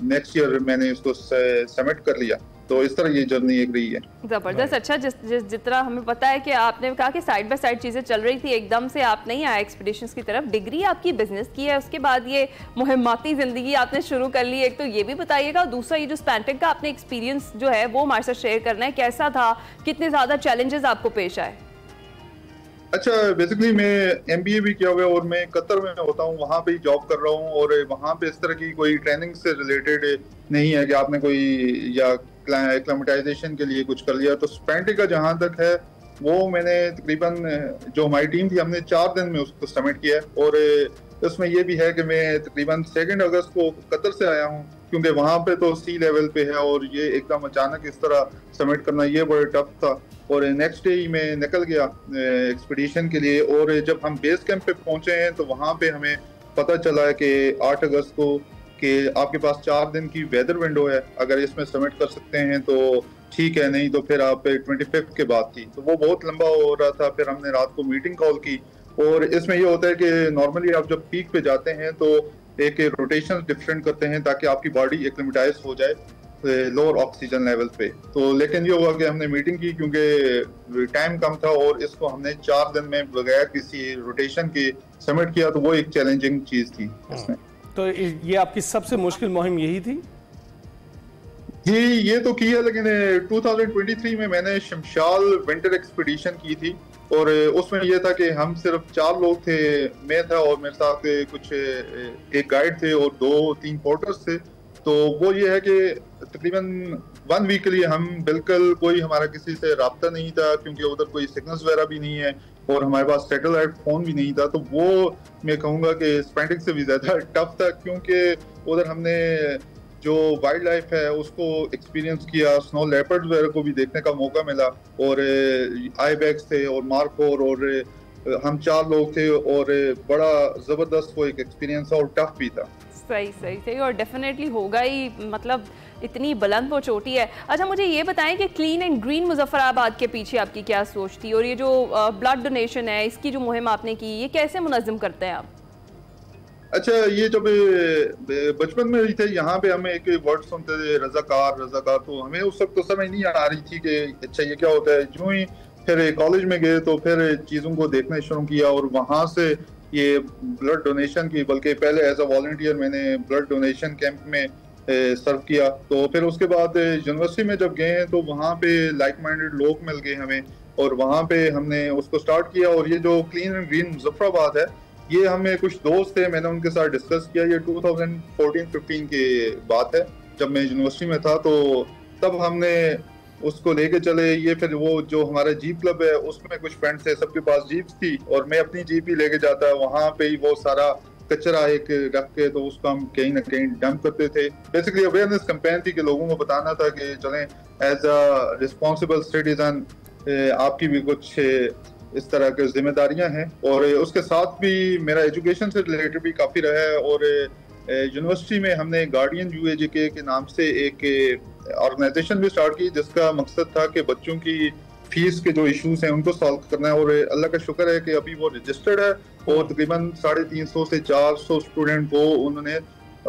नेक्स्ट ईयर मैंने इसको समिट कर लिया। तो इस तरह ये जर्नी एक रही है। जबरदस्त। अच्छा, जितना हमें पता है कि आपने कहा कि साइड बाय साइड चीजें चल रही थी, एकदम से आप नहीं आए एक्सपीडिशंस की तरफ, डिग्री आपकी बिजनेस की है, उसके बाद ये मुहिम्माती जिंदगी आपने शुरू कर ली। एक तो ये भी बताइएगा, दूसरा ये जो स्पेंटिक का आपने एक्सपीरियंस जो है वो हमारे साथ शेयर करना है, कैसा था, कितने ज्यादा चैलेंजेस आपको पेश आए? अच्छा, बेसिकली मैं MBA भी किया हुआ है और मैं कतर में होता हूँ, वहाँ पे ही जॉब कर रहा हूँ। और वहाँ पे इस तरह की कोई ट्रेनिंग से रिलेटेड नहीं है कि आपने कोई या एक्लेमेटाइजेशन के लिए कुछ कर लिया। तो स्पेंटी का जहाँ तक है वो मैंने तकरीबन, जो हमारी टीम थी, हमने 4 दिन में उसको सबमिट किया। और उसमें ये भी है कि मैं तकरीबन 2 अगस्त को कतर से आया हूँ, क्योंकि वहाँ पे तो सी लेवल पे है और ये एकदम अचानक इस तरह सबमिट करना ये बड़ा टफ था। और नेक्स्ट डे ही मैं निकल गया एक्सपीडिशन के लिए। और जब हम बेस कैंप पे पहुंचे हैं तो वहाँ पे हमें पता चला है कि 8 अगस्त को कि आपके पास 4 दिन की वेदर विंडो है, अगर इसमें सबमिट कर सकते हैं तो ठीक है, नहीं तो फिर आप 25 के बाद थी। तो वो बहुत लंबा हो रहा था। फिर हमने रात को मीटिंग कॉल की। और इसमें ये होता है कि नॉर्मली आप जब पीक पे जाते हैं तो एक रोटेशन डिफरेंट करते हैं ताकि आपकी बॉडी एक्लेमेटाइज हो जाए लोअर ऑक्सीजन लेवल पे। तो लेकिन ये हुआ कि हमने मीटिंग की, क्योंकि टाइम कम था और इसको हमने 4 दिन में बगैर किसी रोटेशन के सबमिट किया। तो वो एक चैलेंजिंग चीज थी इसमें। तो ये आपकी सबसे मुश्किल मुहिम यही थी? जी, ये तो की है, लेकिन 2023 में मैंने शमशाल विंटर एक्सपीडिशन की थी। और उसमें यह था कि हम सिर्फ 4 लोग थे, मैं था और मेरे साथ कुछ एक गाइड थे और 2-3 पोर्टर्स थे। तो वो ये है कि तकरीबन 1 वीक के लिए हम बिल्कुल कोई हमारा किसी से राब्ता नहीं था, क्योंकि उधर कोई सिग्नल्स वगैरह भी नहीं है और हमारे पास सैटेलाइट फोन भी नहीं था। तो वो मैं कहूँगा कि स्पेंटिंग से भी ज्यादा टफ था, क्योंकि उधर हमने जो वाइल्ड लाइफ है उसको एक्सपीरियंस किया, स्नो लेपर्ड वगैरह को भी देखने का मौका मिला। और आईबैक्स थे और मार्कोर, और हम 4 लोग थे और बड़ा जबरदस्त वो एक एक्सपीरियंस और टफ भी था। सही और डेफिनेटली होगा ही, मतलब इतनी बुलंद वो चोटी है। अच्छा, मुझे ये बताएं कि क्लीन एंड ग्रीन मुजफ्फराबाद के पीछे आपकी क्या सोच थी, और ये जो ब्लड डोनेशन है इसकी जो मुहिम आपने की, ये कैसे मुनज़्ज़म करते हैं आप? अच्छा, ये जब बचपन में ही थे यहाँ पे हमें एक वर्ड सुनते थे रजाकार। तो हमें उस वक्त तो समझ नहीं आ रही थी कि अच्छा ये क्या होता है। जो ही फिर कॉलेज में गए तो फिर चीज़ों को देखना शुरू किया और वहाँ से ये ब्लड डोनेशन की, बल्कि पहले एज अ वॉलंटियर मैंने ब्लड डोनेशन कैंप में सर्व किया। तो फिर उसके बाद यूनिवर्सिटी में जब गए तो वहाँ पे लाइक माइंडेड लोग मिल गए हमें, और वहाँ पे हमने उसको स्टार्ट किया। और ये जो क्लीन एंड ग्रीन मुजफ्फराबाद है, ये हमें कुछ दोस्त थे, मैंने उनके साथ डिस्कस किया। ये 2014-15 की बात है, जब मैं यूनिवर्सिटी में था। तो तब हमने उसको लेके चले। ये फिर वो जो हमारा जीप क्लब है उसमें कुछ फ्रेंड्स थे, सबके पास जीप्स थी और मैं अपनी जीप ही लेके जाता। वहाँ पे ही वो सारा कचरा एक रख के तो उसको हम कहीं ना कहीं डंप करते थे। बेसिकली अवेयरनेस कैंपेन थी कि लोगों को बताना था कि चलें एज अ रिस्पॉन्सिबल सिटीजन आपकी भी कुछ इस तरह की जिम्मेदारियां हैं। और उसके साथ भी मेरा एजुकेशन से रिलेटेड भी काफ़ी रहा है। और यूनिवर्सिटी में हमने गार्डियन UAJK के नाम से एक ऑर्गेनाइजेशन भी स्टार्ट की, जिसका मकसद था कि बच्चों की फीस के जो इश्यूज हैं उनको सॉल्व करना है। और अल्लाह का शुक्र है कि अभी वो रजिस्टर्ड है और तकरीबन 350 से 400 स्टूडेंट को उन्होंने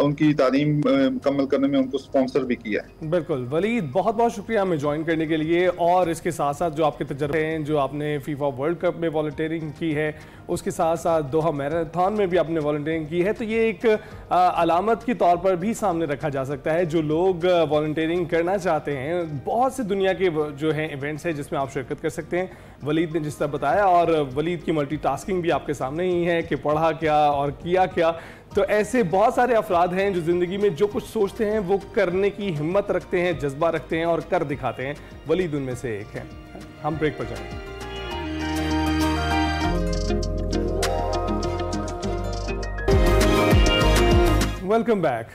उनकी तालीम मुकम्मल करने में उनको स्पॉन्सर भी किया है। बिल्कुल वलीद, बहुत बहुत शुक्रिया हमें ज्वाइन करने के लिए। और इसके साथ साथ जो आपके तजर्बे हैं, जो आपने फीफा वर्ल्ड कप में वॉलंटियरिंग की है, उसके साथ साथ दोहा मैराथन में भी आपने वॉलंटियरिंग की है, तो ये एक अलामत के तौर पर भी सामने रखा जा सकता है। जो लोग वॉलंटियरिंग करना चाहते हैं, बहुत से दुनिया के जो हैं इवेंट्स हैं जिसमें आप शिरकत कर सकते हैं। वलीद ने जिस तरह बताया, और वलीद की मल्टीटास्किंग भी आपके सामने ही है कि पढ़ा क्या और किया क्या। तो ऐसे बहुत सारे अफराद हैं जो ज़िंदगी में जो कुछ सोचते हैं वो करने की हिम्मत रखते हैं, जज्बा रखते हैं और कर दिखाते हैं। वलीद उनमें से एक है। हम ब्रेक पर जाएंगे। Welcome back.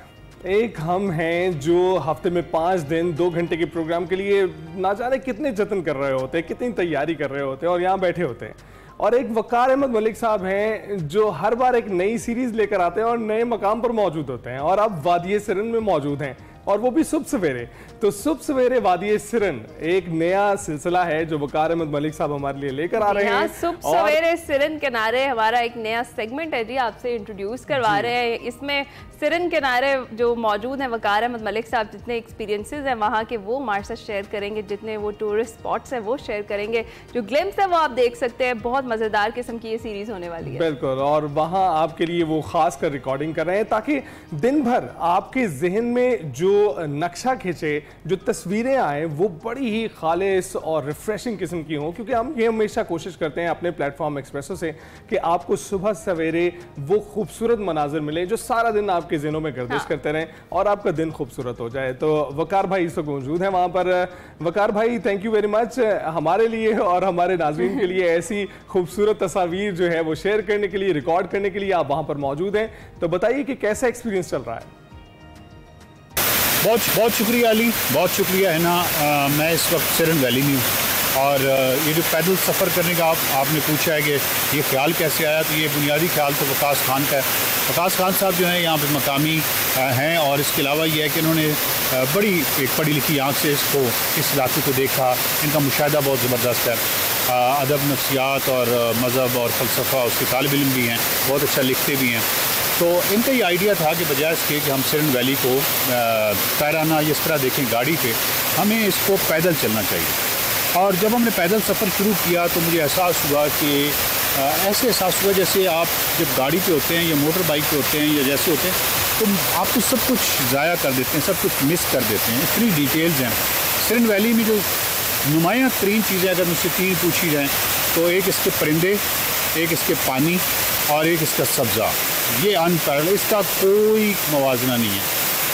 एक हम हैं जो हफ्ते में 5 दिन 2 घंटे के प्रोग्राम के लिए ना जाने कितने जतन कर रहे होते हैं, कितनी तैयारी कर रहे होते हैं और यहाँ बैठे होते हैं। और एक वकार अहमद मलिक साहब हैं जो हर बार एक नई सीरीज लेकर आते हैं और नए मकाम पर मौजूद होते हैं, और अब वादिये सिरन में मौजूद हैं, और वो भी सुबह सवेरे। तो सुबह सवेरे वादिये सिरन एक नया सिलसिला है जो वकार अहमद मलिक साहब हमारे लिए लेकर आ रहे हैं। सुबह सवेरे सिरन किनारे हमारा एक नया सेगमेंट है जी, आपसे इंट्रोड्यूस करवा रहे हैं। इसमें सिरन किनारे जो मौजूद हैं वकार अहमद मलिक साहब, जितने एक्सपीरियंसेस हैं वहाँ के वो हमारे साथ शेयर करेंगे, जितने वो टूरिस्ट स्पॉट्स हैं वो शेयर करेंगे। जो ग्लिम्स है वो आप देख सकते हैं। बहुत मज़ेदार किस्म की ये सीरीज होने वाली है। बिल्कुल, और वहाँ आपके लिए वो खास कर रिकॉर्डिंग कर रहे हैं ताकि दिन भर आपके जहन में जो नक्शा खींचे, जो तस्वीरें आए वो बड़ी ही खालिस और रिफ्रेशिंग किस्म की हों, क्योंकि हम ये हमेशा कोशिश करते हैं अपने प्लेटफॉर्म एक्सप्रेसो से कि आपको सुबह सवेरे वो खूबसूरत मनाजिर मिले जो सारा दिन आपके ज़हनों में गर्दिश करते रहें और आपका दिन खूबसूरत हो जाए। तो वकार भाई इस वक्त मौजूद हैं वहाँ पर। वकार भाई, थैंक यू वेरी मच हमारे लिए और हमारे नाज़रीन के लिए ऐसी खूबसूरत तस्वीर जो है वो शेयर करने के लिए, रिकॉर्ड करने के लिए आप वहाँ पर मौजूद हैं। तो बताइए कि कैसा एक्सपीरियंस चल रहा है? बहुत बहुत शुक्रिया अली, बहुत शुक्रिया है ना। मैं इस वक्त सिरन वैली में हूँ और ये जो पैदल सफ़र करने का आपने पूछा है कि ये ख्याल कैसे आया, तो ये बुनियादी ख्याल तो वकास खान का है। वकास खान साहब जो हैं यहाँ पे मकामी हैं और इसके अलावा ये है कि इन्होंने एक पढ़ी लिखी आँख से इस इलाके को देखा। इनका मुशाहिदा बहुत ज़बरदस्त है। अदब, नफ्सियात और मज़हब और फ़लसफ़ा उसके तालिब इल्म भी हैं, बहुत अच्छा लिखते भी हैं। तो इनका ये आइडिया था कि बजाय इसके कि हम सिरन वैली को पैराना इस तरह देखें गाड़ी पे, हमें इसको पैदल चलना चाहिए। और जब हमने पैदल सफ़र शुरू किया तो मुझे एहसास हुआ कि ऐसे एहसास हुआ जैसे आप जब गाड़ी पे होते हैं या मोटर बाइक पे होते हैं या जैसे होते हैं तो आप तो सब कुछ ज़ाया कर देते हैं, सब कुछ मिस कर देते हैं। इतनी डिटेल्स हैं सिरन वैली में। जो नुमायाँ तरीन चीज़ें अगर मुझसे 3 पूछी जाएँ तो एक इसके परिंदे, एक इसके पानी और एक इसका सब्ज़ा, ये अनपैरेलल, इसका कोई मवाजना नहीं है।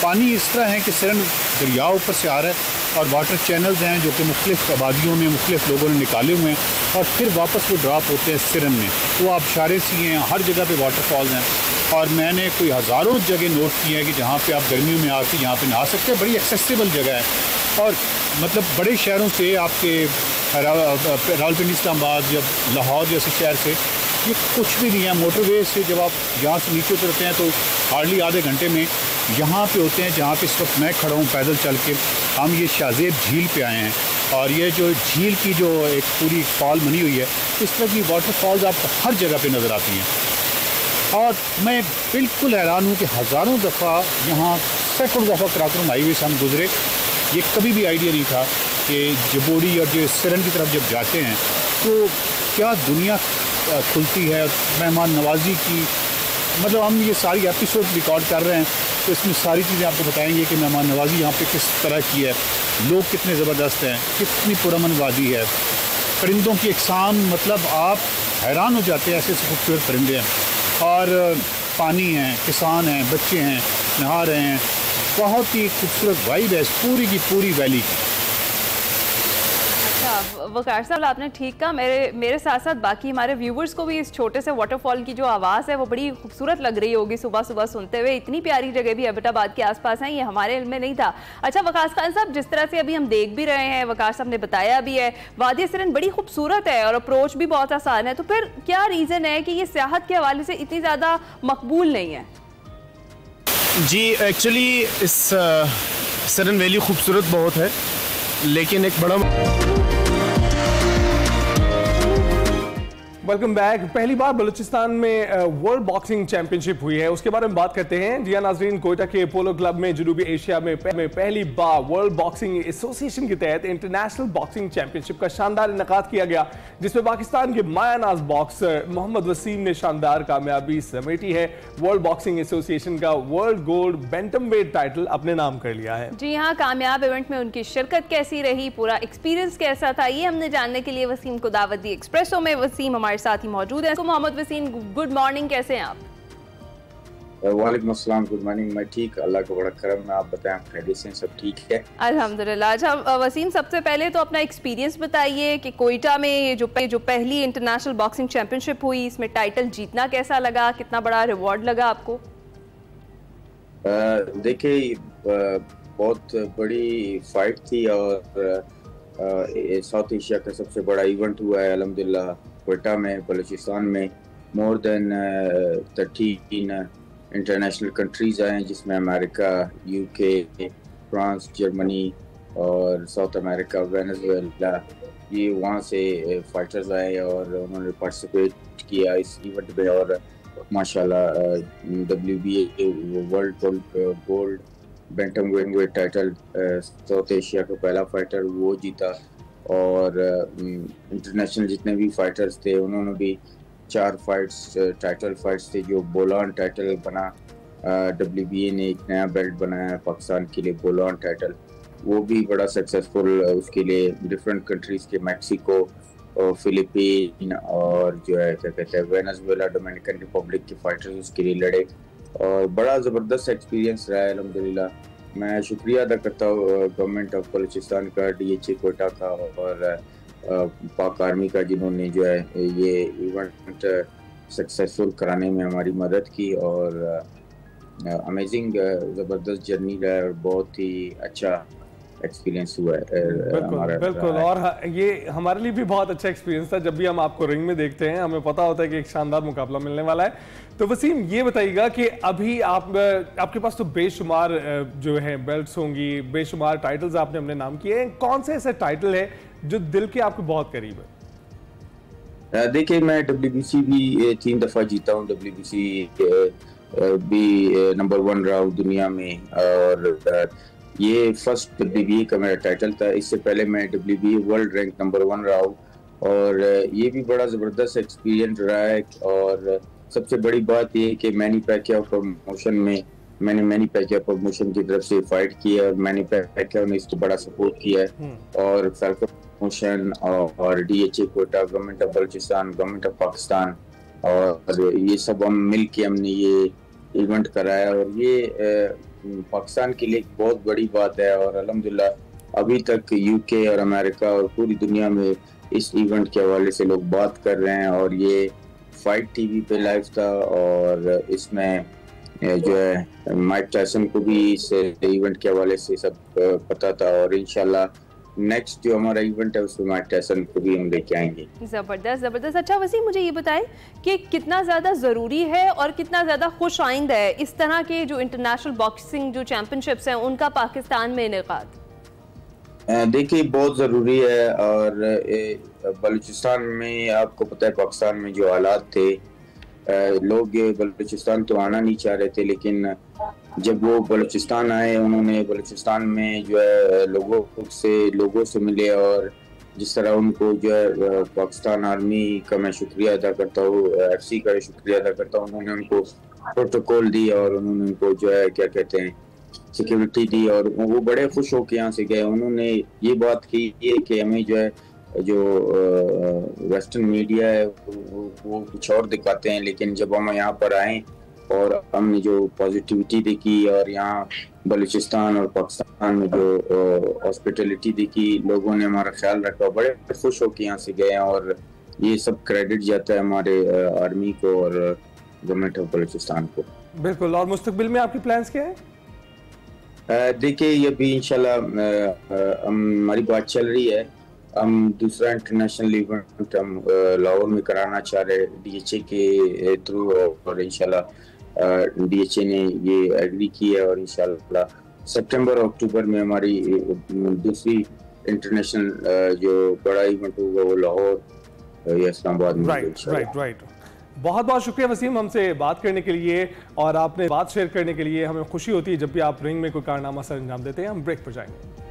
पानी इस तरह है कि सिरन दरिया ऊपर से आ रहा है और वाटर चैनल्स हैं जो कि मुख्तलिफ़ आबादियों में मुख्तलिफ़ लोगों ने निकाले हुए हैं और फिर वापस वो ड्रॉप होते हैं सिरन में। तो आप इशारे सी हैं, हर जगह पे वाटरफॉल्स हैं और मैंने कोई हज़ारों जगह नोट किए हैं कि जहाँ पे आप गर्मियों में आके यहाँ पे नहा सकते हैं। बड़ी एक्सेसिबल जगह है और मतलब बड़े शहरों से आपके रावलपिंडी, इस्लामाबाद, जब लाहौर जैसे शहर से ये कुछ भी नहीं है। मोटरवे से जब आप यहाँ से नीचे उतरते हैं तो हार्डली आधे घंटे में यहाँ पे होते हैं जहाँ पे इस वक्त मैं खड़ा हूँ पैदल चल के। हम ये शाहजेब झील पे आए हैं और ये जो झील की जो एक पूरी फॉल बनी हुई है, इस तरह की वाटरफॉल्स आपको हर जगह पे नज़र आती हैं। और मैं बिल्कुल हैरान हूँ कि हज़ारों दफ़ा यहाँ, सैकड़ों दफ़ा कराकोरम हाईवे से हम गुजरे। ये कभी भी आइडिया नहीं था कि जबोड़ी और जो सिरन की तरफ जब जाते हैं तो क्या दुनिया खुलती है। मेहमान नवाजी की, मतलब हम ये सारी एपिसोड रिकॉर्ड कर रहे हैं तो इसमें सारी चीज़ें आपको बताएंगे कि मेहमान नवाजी यहाँ पे किस तरह की है, लोग कितने ज़बरदस्त हैं, कितनी पुरअमन वादी है, परिंदों की इकसाम, मतलब आप हैरान हो जाते हैं, ऐसे खूबसूरत परिंदे हैं। और पानी है, किसान हैं, बच्चे हैं, नहा रहे हैं, बहुत ही खूबसूरत वाइब है पूरी की पूरी वैली की। अच्छा वकार साहब, आपने ठीक कहा। मेरे साथ साथ बाकी हमारे व्यूवर्स को भी इस छोटे से वाटरफॉल की जो आवाज़ है वो बड़ी खूबसूरत लग रही होगी सुबह सुबह सुनते हुए। इतनी प्यारी जगह भी एबटाबाद के आसपास है, ये हमारे इल्म में नहीं था। अच्छा वकास खान साहब, जिस तरह से अभी हम देख भी रहे हैं, वकार साहब ने बताया भी है, वादी सिरन बड़ी खूबसूरत है और अप्रोच भी बहुत आसान है, तो फिर क्या रीज़न है कि ये सियाहत के हवाले से इतनी ज़्यादा मकबूल नहीं है? जी एक्चुअली इस सिरन वैली खूबसूरत बहुत है, लेकिन एक बड़ा वेलकम बैक। पहली बार बलूचिस्तान में वर्ल्ड बॉक्सिंग चैंपियनशिप हुई है, उसके बारे में बात करते हैं। जी नाजरीन, कोयटा के पोलो क्लब में जनूबी एशिया में पहली बार वर्ल्ड बॉक्सिंग एसोसिएशन के तहत इंटरनेशनल बॉक्सिंग चैंपियनशिप का शानदार इनेकाद किया गया, जिसमें पाकिस्तान के मायानाज बॉक्सर मोहम्मद वसीम ने शानदार कामयाबी समेटी है। वर्ल्ड बॉक्सिंग एसोसिएशन का वर्ल्ड गोल्ड बैंटमवेट टाइटल अपने नाम कर लिया है। जी हाँ, कामयाब इवेंट में उनकी शिरकत कैसी रही, पूरा एक्सपीरियंस कैसा था, ये हमने जानने के लिए वसीम को दावत दी। एक्सप्रेसो में वसीम हमारे साथ ही मौजूद है। तो मोहम्मद वसीम, गुड मॉर्निंग, कैसे हैं आप? वालेकुम अस्सलाम, गुड मॉर्निंग। मैं ठीक, अल्लाह का बड़ा करम है। आप बताएं, खैरियत से सब ठीक है? अल्हम्दुलिल्लाह। अच्छा वसीम, सबसे पहले तो अपना एक्सपीरियंस बताइए कि कोयटा में ये जो पहली इंटरनेशनल बॉक्सिंग चैंपियनशिप हुई, इसमें टाइटल जीतना कैसा लगा, कितना बड़ा रिवॉर्ड लगा आपको? देखिए बहुत बड़ी फाइट थी और साउथ एशिया का सबसे बड़ा इवेंट हुआ है अल्हम्दुलिल्लाह कोयटा में, बलूचिस्तान में। मोर देन 13 इंटरनेशनल कंट्रीज आए हैं, जिसमें अमेरिका, यूके, फ्रांस, जर्मनी और साउथ अमेरिका, वेनेजुएला, ये वहाँ से फाइटर्स आए और उन्होंने पार्टिसिपेट किया इस इवेंट में। और माशाल्लाह WBA world gold bantamweight title south Asia का पहला फाइटर वो जीता। और इंटरनेशनल जितने भी फाइटर्स थे उन्होंने भी 4 फाइट्स टाइटल फाइट्स थे, जो बोलान टाइटल बना WBA ने एक नया बेल्ट बनाया है पाकिस्तान के लिए, बोलोन टाइटल, वो भी बड़ा सक्सेसफुल उसके लिए डिफरेंट कंट्रीज़ के मैक्सिको और फिलीपीन और जो है क्या कहते हैं वेनेजुएला, डोमिनिकन रिपब्लिक के फाइटर्स उसके लिए लड़े और बड़ा ज़बरदस्त एक्सपीरियंस रहा है अल्हम्दुलिल्लाह। मैं शुक्रिया अदा करता हूँ गवर्नमेंट ऑफ बलूचिस्तान का, DHA कोयटा का और पाक आर्मी का, जिन्होंने जो है ये इवेंट सक्सेसफुल कराने में हमारी मदद की और अमेजिंग ज़बरदस्त जर्नी रहा और बहुत ही अच्छा एक्सपीरियंस हुआ है बिल्कुल बिल्कुल। और ये हमारे लिए भी बहुत अच्छा एक्सपीरियंस था। जब भी हम आपको रिंग में देखते हैं हमें पता होता है कि एक शानदार मुकाबला मिलने वाला है। तो वसीम ये बताइएगा कि अभी आपके पास तो बेशुमार जो है बेल्ट्स होंगी, बेशुमार टाइटल्स आपने अपने नाम किए हैं, कौन से ऐसे टाइटल है जो दिल के आपके बहुत करीब है? देखिए मैं WBC भी 3 दफ़ा जीता हूँ, WBC भी नंबर 1 रहा हूँ दुनिया में और ये फर्स्ट WBA का मेरा टाइटल था। इससे पहले मैं WBA वर्ल्ड रैंक नंबर 1 रहा हूँ और ये भी बड़ा ज़बरदस्त एक्सपीरियंस रहा है। और सबसे बड़ी बात ये कि मैनी पैकियाओ प्रमोशन में मैंने मैनी पैकियाओ प्रमोशन की तरफ से फाइट की है और मैनी पैकियाओ ने इसको बड़ा सपोर्ट किया है और फैल्कन प्रमोशन और DHA Quetta, government of Balochistan, government of Pakistan और ये सब हम मिल के हमने ये इवेंट कराया और ये पाकिस्तान के लिए एक बहुत बड़ी बात है और अल्हम्दुलिल्लाह अभी तक UK और अमेरिका और पूरी दुनिया में इस इवेंट के हवाले से लोग बात कर रहे हैं और ये फाइट TV पे लाइव था और इसमें जो है माइक टायसन को भी इस इवेंट के हवाले से सब पता था और इंशाल्लाह नेक्स्ट जो हमारा इवेंट है उसमें माइक टायसन को भी हम लेके आएंगे। ज़बरदस्त ज़बरदस्त। अच्छा वसीम मुझे ये बताएं कि कितना ज़्यादा ज़रूरी है और कितना ज़्यादा खुश आइंदा है इस तरह के जो इंटरनेशनल बॉक्सिंग जो चैंपियनशिप्स हैं उनका पाकिस्तान में इनेकाद? देखिए बहुत ज़रूरी है और बलूचिस्तान में आपको पता है पाकिस्तान में जो हालात थे, लोग बलूचिस्तान तो आना नहीं चाह रहे थे लेकिन जब वो बलूचिस्तान आए उन्होंने बलूचिस्तान में जो है लोगों से मिले और जिस तरह उनको जो है पाकिस्तान आर्मी का मैं शुक्रिया अदा करता हूँ, FC का शुक्रिया अदा करता हूँ, उन्होंने उनको प्रोटोकॉल दी और उन्होंने उनको जो है क्या कहते हैं सिक्योरिटी दी और वो बड़े खुश होकर यहाँ से गए। उन्होंने ये बात की है कि हमें जो है जो वेस्टर्न मीडिया है वो कुछ और दिखाते हैं लेकिन जब हम यहाँ पर आए और हमने जो पॉजिटिविटी देखी और यहाँ बलूचिस्तान और पाकिस्तान में जो हॉस्पिटलिटी देखी, लोगों ने हमारा ख्याल रखा, बड़े खुश होकर यहाँ से गए और ये सब क्रेडिट जाता है हमारे आर्मी को और गवर्नमेंट ऑफ बलूचिस्तान को। बिल्कुल। और मुस्तकबिल में आपके प्लान्स क्या है? देखिए ये भी इंशाल्लाह हमारी बात चल रही है, हम दूसरा इंटरनेशनल इवेंट हम लाहौर में कराना चाह रहे DHA के थ्रू और इंशाल्लाह DHA ने ये एग्री की है और इंशाल्लाह सितंबर और अक्टूबर में हमारी दूसरी इंटरनेशनल जो बड़ा इवेंट होगा वो लाहौर या इस्लामाबाद में। राइट। बहुत बहुत शुक्रिया वसीम हमसे बात करने के लिए और आपने बात शेयर करने के लिए। हमें खुशी होती है जब भी आप रिंग में कोई कारनामा सर अंजाम देते हैं। हम ब्रेक पर जाएंगे।